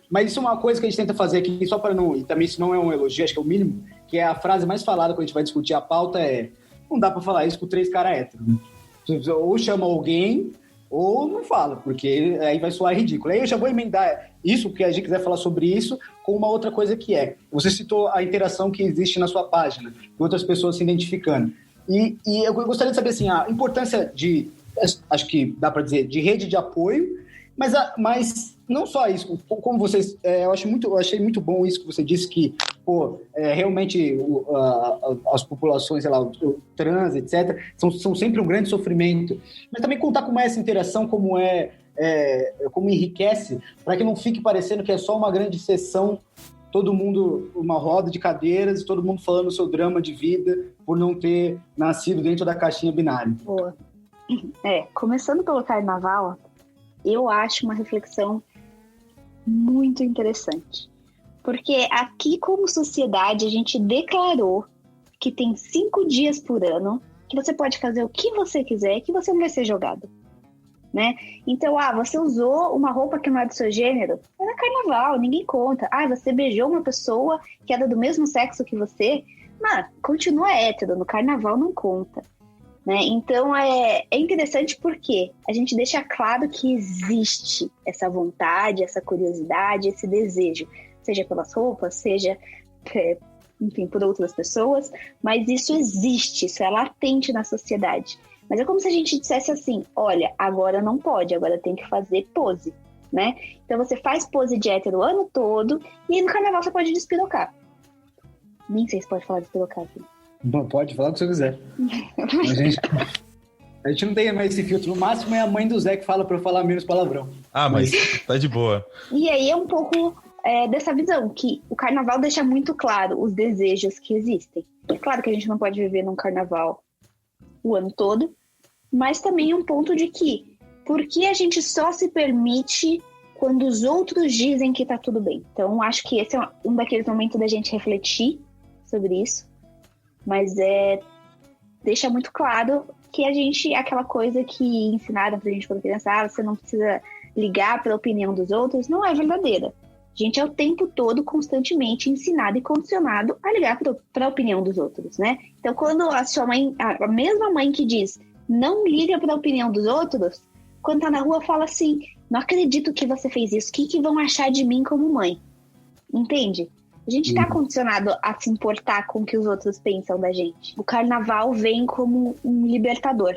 Mas isso é uma coisa que a gente tenta fazer aqui, só para não... E também isso não é um elogio, acho que é o mínimo, que é a frase mais falada quando a gente vai discutir a pauta não dá para falar isso com 3 caras héteros. Ou chama alguém, ou não fala, porque aí vai soar ridículo. Aí eu já vou emendar isso, porque a gente quiser falar sobre isso, com uma outra coisa que você citou a interação que existe na sua página, com outras pessoas se identificando. E eu gostaria de saber, assim, a importância acho que dá para dizer, de rede de apoio, mas não só isso, como vocês... eu achei muito bom isso que você disse, que realmente as populações, sei lá, o trans, etc., são sempre um grande sofrimento. Mas também contar como é essa interação, como enriquece, para que não fique parecendo que é só uma grande sessão, todo mundo, uma roda de cadeiras, todo mundo falando o seu drama de vida por não ter nascido dentro da caixinha binária. Boa. Começando pelo carnaval, eu acho uma reflexão muito interessante. Porque aqui, como sociedade, a gente declarou que tem 5 dias por ano que você pode fazer o que você quiser e que você não vai ser jogado, né? Então, você usou uma roupa que não é do seu gênero, era carnaval, ninguém conta. Você beijou uma pessoa que era do mesmo sexo que você, mas continua hétero, no carnaval não conta. Né? Então é interessante porque a gente deixa claro que existe essa vontade, essa curiosidade, esse desejo, seja pelas roupas, seja enfim, por outras pessoas, mas isso existe, isso é latente na sociedade. Mas é como se a gente dissesse assim, olha, agora não pode, agora tem que fazer pose, né? Então você faz pose de hétero o ano todo e no carnaval você pode despirocar. Nem sei se pode falar despirocar aqui. Não, pode falar o que você quiser. A gente não tem mais esse filtro. No máximo é a mãe do Zé que fala pra eu falar menos palavrão. Mas tá de boa. E aí é um pouco dessa visão, que o carnaval deixa muito claro os desejos que existem. É claro que a gente não pode viver num carnaval o ano todo, mas também é um ponto de que, por que a gente só se permite quando os outros dizem que tá tudo bem? Então, acho que esse é um daqueles momentos da gente refletir sobre isso. Mas deixa muito claro que aquela coisa que ensinaram pra gente quando criança, você não precisa ligar pra opinião dos outros, não é verdadeira. A gente é o tempo todo, constantemente ensinado e condicionado a ligar pra opinião dos outros, né? Então, quando a sua mãe, a mesma mãe que diz, não liga pra opinião dos outros, quando tá na rua fala assim, não acredito que você fez isso, o que vão achar de mim como mãe? Entende? A gente está condicionado a se importar com o que os outros pensam da gente. O carnaval vem como um libertador,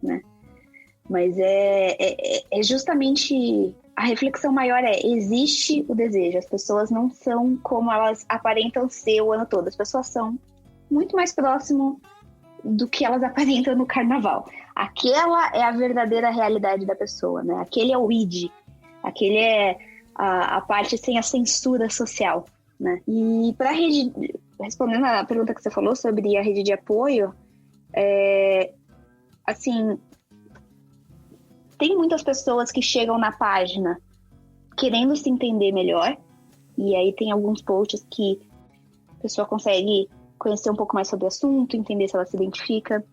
né? Mas é justamente... A reflexão maior existe o desejo. As pessoas não são como elas aparentam ser o ano todo. As pessoas são muito mais próximas do que elas aparentam no carnaval. Aquela é a verdadeira realidade da pessoa, né? Aquele é o id. Aquele é a parte sem a censura social. Né? E para respondendo a pergunta que você falou sobre a rede de apoio, assim, tem muitas pessoas que chegam na página querendo se entender melhor, e aí tem alguns posts que a pessoa consegue conhecer um pouco mais sobre o assunto, entender se ela se identifica.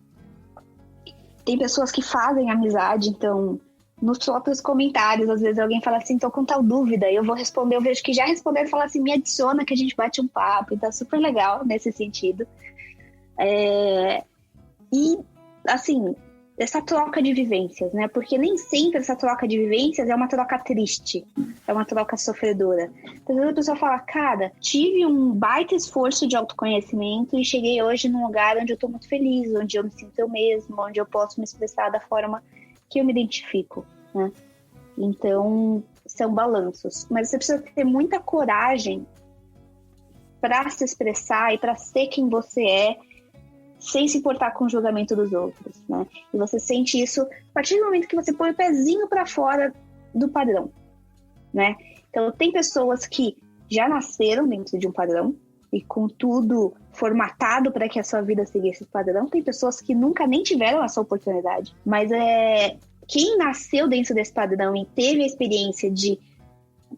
Tem pessoas que fazem amizade, então nos próprios comentários, às vezes alguém fala assim, tô com tal dúvida, eu vou responder, eu vejo que já responderam e fala assim, me adiciona que a gente bate um papo, então é super legal nesse sentido. E, assim, dessa troca de vivências, né? Porque nem sempre essa troca de vivências é uma troca triste, é uma troca sofredora. Às vezes a pessoa fala, cara, tive um baita esforço de autoconhecimento e cheguei hoje num lugar onde eu tô muito feliz, onde eu me sinto eu mesmo, onde eu posso me expressar da forma que eu me identifico, né? Então, são balanços. Mas você precisa ter muita coragem para se expressar e para ser quem você é, sem se importar com o julgamento dos outros, né? E você sente isso a partir do momento que você põe o pezinho para fora do padrão, né? Então, tem pessoas que já nasceram dentro de um padrão e com tudo formatado para que a sua vida seguisse esse padrão. Tem pessoas que nunca nem tiveram essa oportunidade, mas quem nasceu dentro desse padrão e teve a experiência de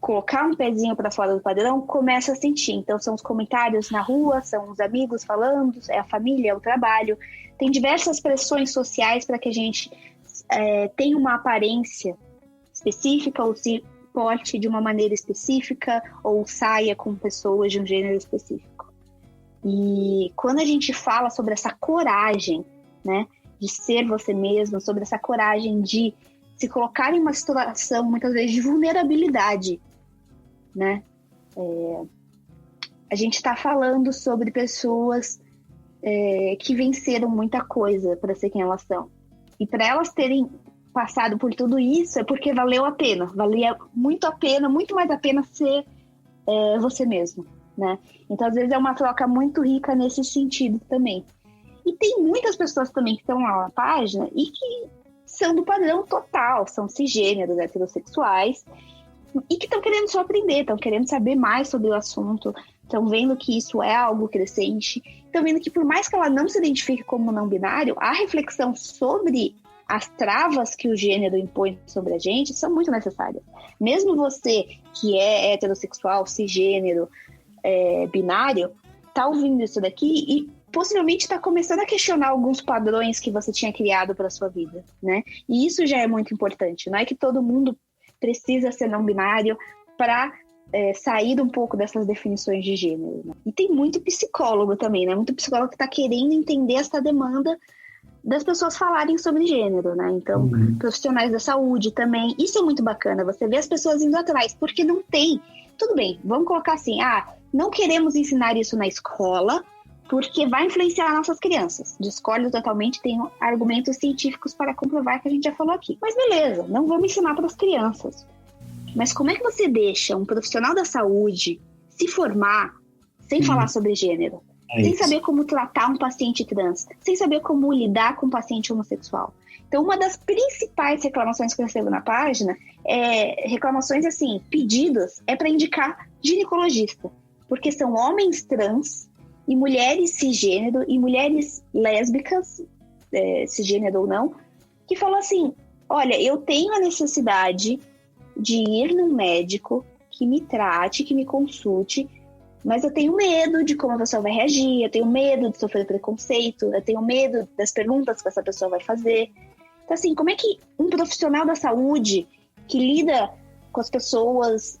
colocar um pezinho para fora do padrão, começa a sentir. Então, são os comentários na rua, são os amigos falando, é a família, é o trabalho. Tem diversas pressões sociais para que a gente tenha uma aparência específica ou se porte de uma maneira específica ou saia com pessoas de um gênero específico. E quando a gente fala sobre essa coragem, né, de ser você mesmo, sobre essa coragem de se colocar em uma situação, muitas vezes, de vulnerabilidade, né? A gente está falando sobre pessoas que venceram muita coisa para ser quem elas são. E para elas terem passado por tudo isso, é porque valeu a pena. Valia muito a pena, muito mais a pena ser você mesmo, né? Então, às vezes, é uma troca muito rica nesse sentido também. E tem muitas pessoas também que estão lá na página e que são do padrão total, são cisgêneros, heterossexuais, e que estão querendo só aprender, estão querendo saber mais sobre o assunto, estão vendo que isso é algo crescente, estão vendo que por mais que ela não se identifique como não binário, a reflexão sobre as travas que o gênero impõe sobre a gente são muito necessárias. Mesmo você que é heterossexual, cisgênero, binário, tá ouvindo isso daqui e possivelmente está começando a questionar alguns padrões que você tinha criado para sua vida, né? E isso já é muito importante. Não é que todo mundo precisa ser não binário para sair um pouco dessas definições de gênero, né? E tem muito psicólogo também, né? Muito psicólogo que está querendo entender essa demanda das pessoas falarem sobre gênero, né? Então, profissionais da saúde também. Isso é muito bacana, você vê as pessoas indo atrás, porque não tem. Tudo bem, vamos colocar assim, não queremos ensinar isso na escola, porque vai influenciar nossas crianças. Discordo totalmente, tenho argumentos científicos para comprovar que a gente já falou aqui. Mas beleza, não vamos ensinar para as crianças. Mas como é que você deixa um profissional da saúde se formar sem falar sobre gênero? Sem saber como tratar um paciente trans? Sem saber como lidar com um paciente homossexual? Então, uma das principais reclamações que eu recebo na página reclamações assim, pedidos, para indicar ginecologista. Porque são homens trans e mulheres cisgênero e mulheres lésbicas, cisgênero ou não, que falam assim, olha, eu tenho a necessidade de ir num médico que me trate, que me consulte, mas eu tenho medo de como a pessoa vai reagir, eu tenho medo de sofrer preconceito, eu tenho medo das perguntas que essa pessoa vai fazer. Então, assim, como é que um profissional da saúde que lida com as pessoas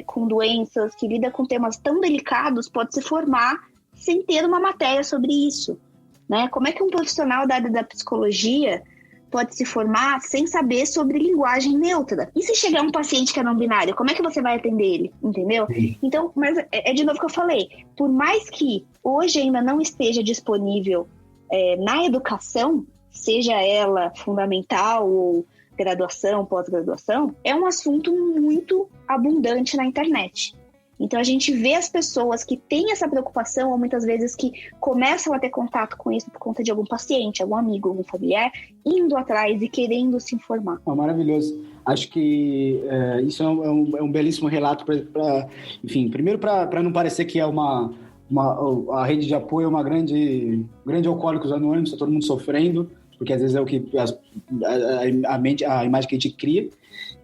com doenças, que lida com temas tão delicados, pode se formar sem ter uma matéria sobre isso, né? Como é que um profissional da área da psicologia pode se formar sem saber sobre linguagem neutra? E se chegar um paciente que é não binário, como é que você vai atender ele? Entendeu? Então, mas de novo que eu falei, por mais que hoje ainda não esteja disponível na educação, seja ela fundamental ou graduação, pós-graduação, é um assunto muito abundante na internet. Então, a gente vê as pessoas que têm essa preocupação, ou muitas vezes que começam a ter contato com isso por conta de algum paciente, algum amigo, algum familiar, indo atrás e querendo se informar. Maravilhoso. Acho que isso é um belíssimo relato enfim, primeiro para não parecer que é a rede de apoio é uma grande Alcoólicos Anônimos, está todo mundo sofrendo, porque às vezes é o que a imagem que a gente cria.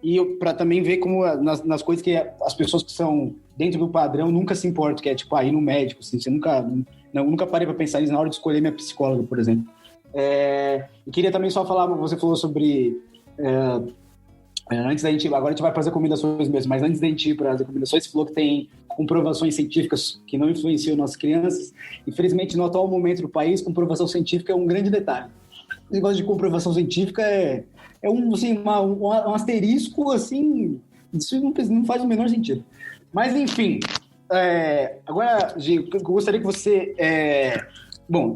E para também ver como nas coisas que as pessoas que são dentro do padrão nunca se importam, que é tipo ir no médico, assim, você nunca parei para pensar nisso na hora de escolher minha psicóloga, por exemplo. E queria também só falar, você falou sobre antes da gente, agora a gente vai fazer recomendações mesmo, mas antes da gente ir para as recomendações, você falou que tem comprovações científicas que não influenciam nossas crianças. Infelizmente, no atual momento do país, comprovação científica é um grande detalhe. esse negócio de comprovação científica é um asterisco, assim, isso não faz o menor sentido. Mas, enfim, agora, Gi, eu gostaria que você,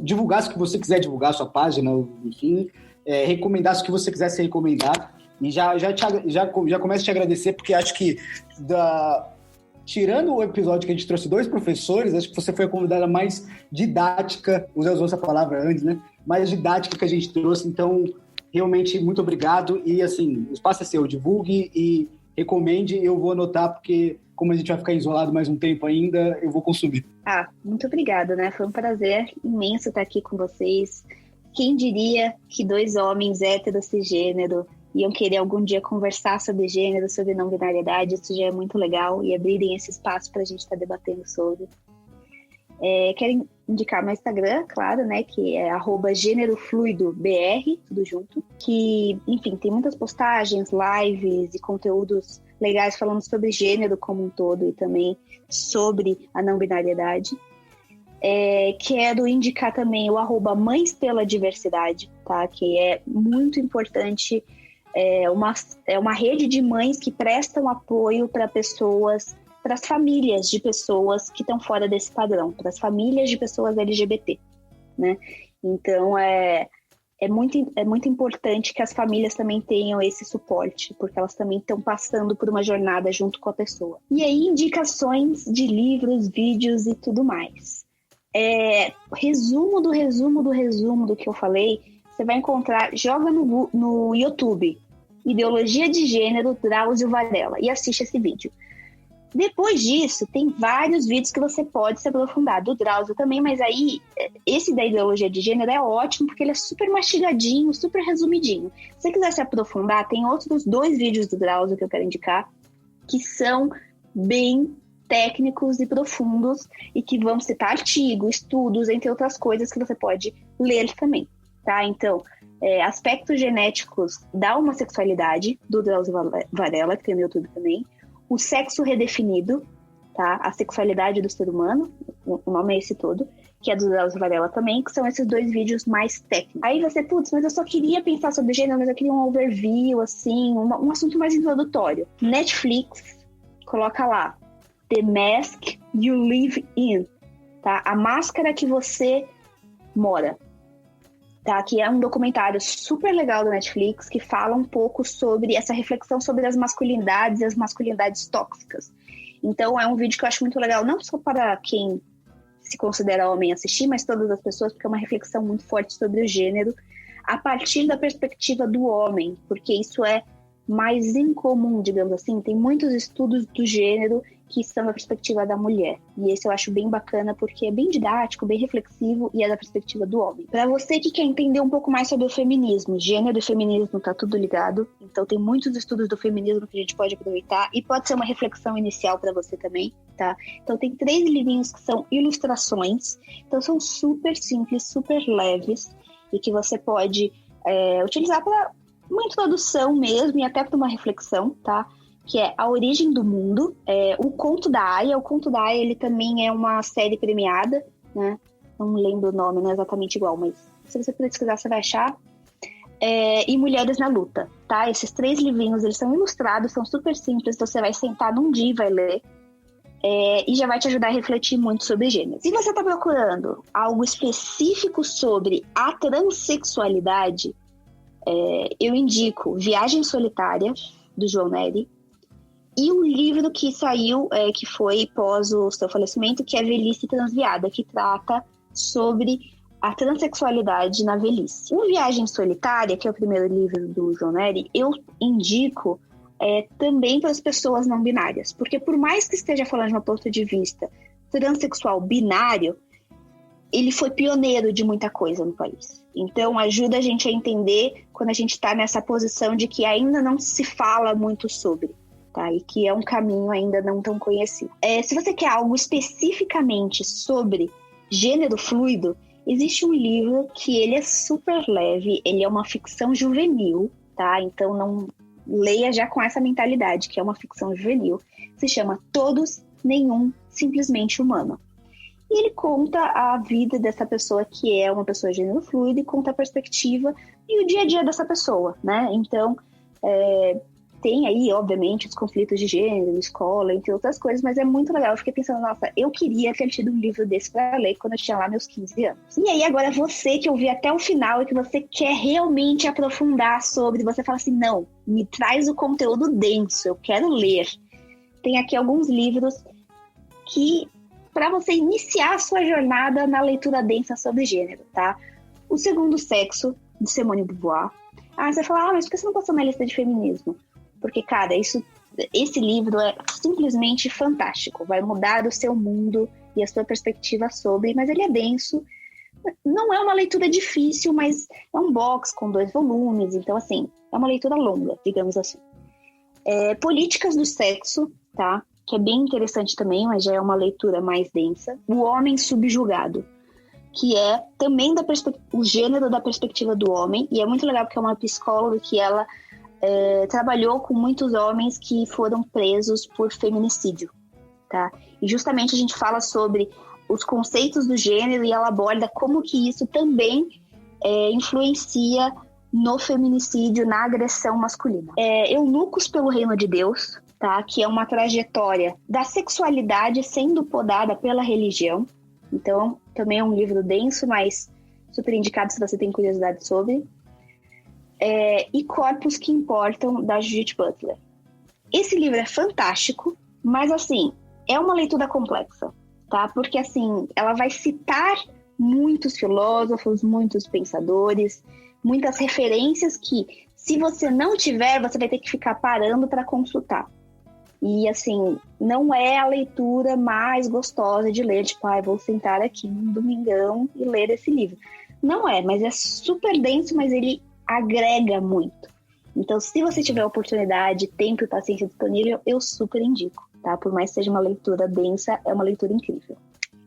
divulgasse o que você quiser divulgar, a sua página, enfim, recomendasse o que você quisesse recomendar. E já começo a te agradecer, porque acho que, tirando o episódio que a gente trouxe 2 professores, acho que você foi a convidada mais didática, usou essa palavra antes, né? Mais didática que a gente trouxe, então, realmente, muito obrigado. E, assim, o espaço é seu, divulgue e recomende, eu vou anotar, porque como a gente vai ficar isolado mais um tempo ainda, eu vou consumir. Muito obrigada, né? Foi um prazer imenso estar aqui com vocês. Quem diria que 2 homens héteros cisgênero iam querer algum dia conversar sobre gênero, sobre não binariedade? Isso já é muito legal, e abrirem esse espaço para a gente estar debatendo sobre. Quero indicar meu Instagram, claro, né, que é @gênerofluidobr, tudo junto, que, enfim, tem muitas postagens, lives e conteúdos legais falando sobre gênero como um todo e também sobre a não binariedade. Quero indicar também o @Mães pela Diversidade, tá, que é muito importante. É uma rede de mães que prestam apoio para as famílias de pessoas que estão fora desse padrão, para as famílias de pessoas LGBT, né? Então, é muito importante que as famílias também tenham esse suporte, porque elas também estão passando por uma jornada junto com a pessoa. E aí, indicações de livros, vídeos e tudo mais. Resumo do que eu falei, você vai encontrar, joga no YouTube, Ideologia de Gênero, Drauzio Varela, e assiste esse vídeo. Depois disso, tem vários vídeos que você pode se aprofundar, do Drauzio também, mas aí, esse da Ideologia de Gênero é ótimo, porque ele é super mastigadinho, super resumidinho. Se você quiser se aprofundar, tem outros 2 vídeos do Drauzio que eu quero indicar, que são bem técnicos e profundos, e que vão citar artigos, estudos, entre outras coisas que você pode ler também, tá? Então, aspectos genéticos da homossexualidade, do Drauzio Varela, que tem no YouTube também, o sexo redefinido, tá? A sexualidade do ser humano, o nome é esse todo, que é do Drauzio Varela também, que são esses 2 vídeos mais técnicos. Aí você, mas eu só queria pensar sobre gênero, mas eu queria um overview, assim, um assunto mais introdutório. Netflix, coloca lá, The Mask You Live In, tá? A máscara que você mora. Tá, que é um documentário super legal da Netflix, que fala um pouco sobre essa reflexão sobre as masculinidades e as masculinidades tóxicas. Então, é um vídeo que eu acho muito legal, não só para quem se considera homem assistir, mas todas as pessoas, porque é uma reflexão muito forte sobre o gênero, a partir da perspectiva do homem, porque isso é mais incomum, digamos assim. Tem muitos estudos do gênero que são da perspectiva da mulher. E esse eu acho bem bacana, porque é bem didático, bem reflexivo e é da perspectiva do homem. Para você que quer entender um pouco mais sobre o feminismo, gênero e feminismo tá tudo ligado. Então tem muitos estudos do feminismo que a gente pode aproveitar e pode ser uma reflexão inicial para você também, tá? Então tem 3 livrinhos que são ilustrações. Então são super simples, super leves e que você pode utilizar para uma introdução mesmo e até para uma reflexão, tá? Que é A Origem do Mundo, O Conto da Aya. O Conto da Aya, ele também é uma série premiada, né? Não lembro o nome, não é exatamente igual, mas se você pesquisar, você vai achar. E Mulheres na Luta, tá? Esses 3 livrinhos, eles são ilustrados, são super simples, você vai sentar num dia e vai ler. E já vai te ajudar a refletir muito sobre gênero. Se você está procurando algo específico sobre a transexualidade, eu indico Viagem Solitária, do João Nery, e um livro que saiu, que foi pós o seu falecimento, que é Velhice Transviada, que trata sobre a transexualidade na velhice. O Viagem Solitária, que é o primeiro livro do João Nery, eu indico também para as pessoas não binárias, porque por mais que esteja falando de um ponto de vista transexual binário, ele foi pioneiro de muita coisa no país. Então, ajuda a gente a entender quando a gente está nessa posição de que ainda não se fala muito sobre, tá? E que é um caminho ainda não tão conhecido. Se você quer algo especificamente sobre gênero fluido, existe um livro que ele é super leve, ele é uma ficção juvenil, tá? Então, não leia já com essa mentalidade, que é uma ficção juvenil. Se chama Todos, Nenhum, Simplesmente Humano. E ele conta a vida dessa pessoa que é uma pessoa gênero fluido e conta a perspectiva e o dia a dia dessa pessoa, né? Então, tem aí, obviamente, os conflitos de gênero, escola, entre outras coisas, mas é muito legal. Eu fiquei pensando, nossa, eu queria ter tido um livro desse para ler quando eu tinha lá meus 15 anos. E aí, agora você que ouviu até o final e que você quer realmente aprofundar sobre, você fala assim, não, me traz o conteúdo denso, eu quero ler. Tem aqui alguns livros que, para você iniciar a sua jornada na leitura densa sobre gênero, tá? O Segundo Sexo, de Simone de Beauvoir. Você vai falar, mas por que você não passou na lista de feminismo? Porque, cara, esse livro é simplesmente fantástico. Vai mudar o seu mundo e a sua perspectiva sobre, mas ele é denso. Não é uma leitura difícil, mas é um box com 2 volumes. Então, assim, é uma leitura longa, digamos assim. Políticas do Sexo, tá? Que é bem interessante também, mas já é uma leitura mais densa. O Homem Subjugado, que é também o gênero da perspectiva do homem. E é muito legal porque é uma psicóloga que ela trabalhou com muitos homens que foram presos por feminicídio, tá? E justamente a gente fala sobre os conceitos do gênero e ela aborda como que isso também influencia no feminicídio, na agressão masculina. Eunucos pelo Reino de Deus, tá? Que é uma trajetória da sexualidade sendo podada pela religião. Então, também é um livro denso, mas super indicado se você tem curiosidade sobre. E Corpos que Importam, da Judith Butler. Esse livro é fantástico, mas assim, é uma leitura complexa, tá? Porque assim, ela vai citar muitos filósofos, muitos pensadores, muitas referências que, se você não tiver, você vai ter que ficar parando para consultar. E assim, não é a leitura mais gostosa de ler, tipo, vou sentar aqui num domingão e ler esse livro. Não é, mas é super denso, mas ele agrega muito. Então, se você tiver oportunidade, tempo e paciência disponível, eu super indico, tá? Por mais que seja uma leitura densa, é uma leitura incrível.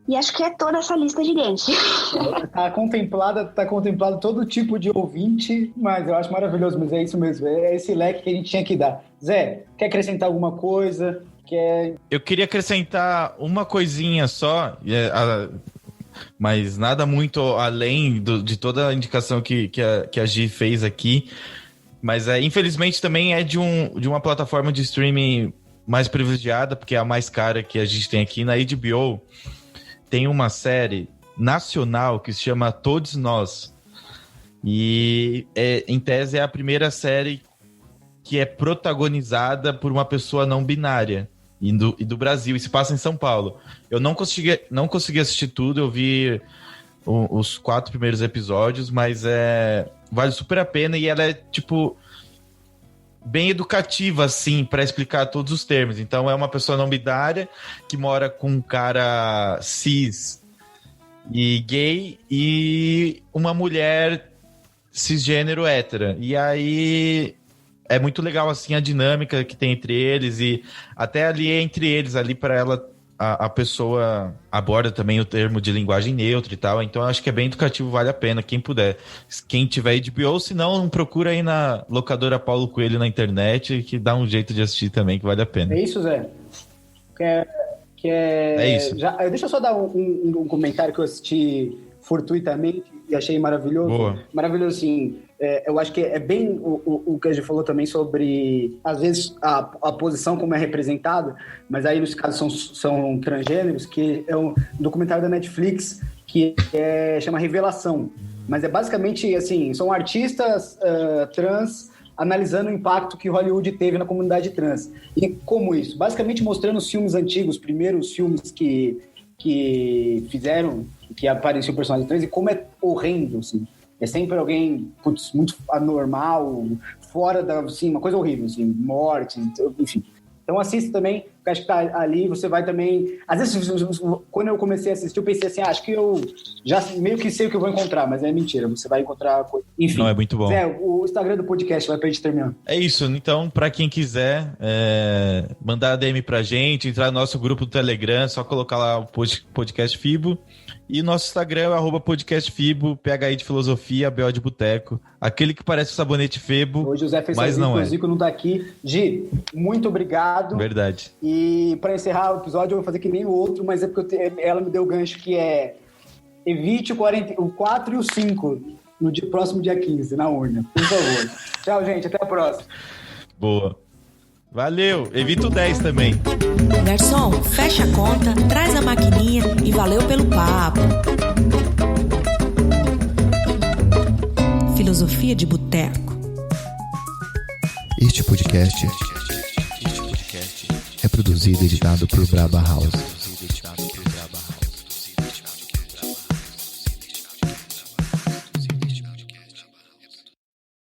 E acho que é toda essa lista gigante. Tá contemplado todo tipo de ouvinte, mas eu acho maravilhoso, mas é isso mesmo, é esse leque que a gente tinha que dar. Zé, quer acrescentar alguma coisa? Eu queria acrescentar uma coisinha só, mas nada muito além de toda a indicação que a Gi fez aqui. Mas infelizmente também é de uma plataforma de streaming mais privilegiada, porque é a mais cara que a gente tem aqui. Na HBO tem uma série nacional que se chama Todos Nós. E em tese é a primeira série que é protagonizada por uma pessoa não binária. E do Brasil, e se passa em São Paulo. Eu não consegui assistir tudo, eu vi os 4 primeiros episódios, mas vale super a pena e ela é, tipo, bem educativa, assim, para explicar todos os termos. Então é uma pessoa não binária que mora com um cara cis e gay e uma mulher cisgênero hétera. E aí é muito legal, assim, a dinâmica que tem entre eles e até ali entre eles, ali para ela, a pessoa aborda também o termo de linguagem neutra e tal, então eu acho que é bem educativo, vale a pena, quem puder. Quem tiver HBO, se não, procura aí na locadora Paulo Coelho na internet, que dá um jeito de assistir também, que vale a pena. É isso, Zé? É isso. Deixa eu só dar um comentário que eu assisti fortuitamente e achei maravilhoso. Boa. Maravilhoso, assim. Eu acho que é bem o que a gente falou também sobre, às vezes, a posição como é representada, mas aí, nos casos, são transgêneros, que é um documentário da Netflix que chama Revelação. Mas é basicamente, assim, são artistas trans analisando o impacto que Hollywood teve na comunidade trans. E como isso? Basicamente mostrando os filmes antigos, os primeiros filmes que fizeram, que apareceu o personagem trans, e como é horrendo, assim. É sempre alguém, muito anormal, fora da, assim, uma coisa horrível, assim, morte, enfim. Então assista também, porque acho que tá ali, você vai também... Às vezes, quando eu comecei a assistir, eu pensei assim, acho que eu já meio que sei o que eu vou encontrar, mas é mentira, você vai encontrar coisa. Enfim. Não, é muito bom. Zé, Instagram do podcast, vai pra gente terminar. É isso, então, para quem quiser mandar DM pra gente, entrar no nosso grupo do Telegram, só colocar lá o Podcast Fibo. E nosso Instagram é @podcastfibo, PHI de filosofia, BO de boteco. Aquele que parece o sabonete Febo, hoje o Zé fez mas não é. O Zico não tá aqui. Gi, muito obrigado. Verdade. E para encerrar o episódio, eu vou fazer que nem o outro, mas é porque ela me deu o gancho que é evite o 4 e o 5 no próximo dia 15, na urna. Por favor. Tchau, gente. Até a próxima. Boa. Valeu. Evita o 10 também. Garçom, fecha a conta, traz a maquininha e valeu pelo papo. Filosofia de Boteco. Este podcast é produzido e editado por Braba House.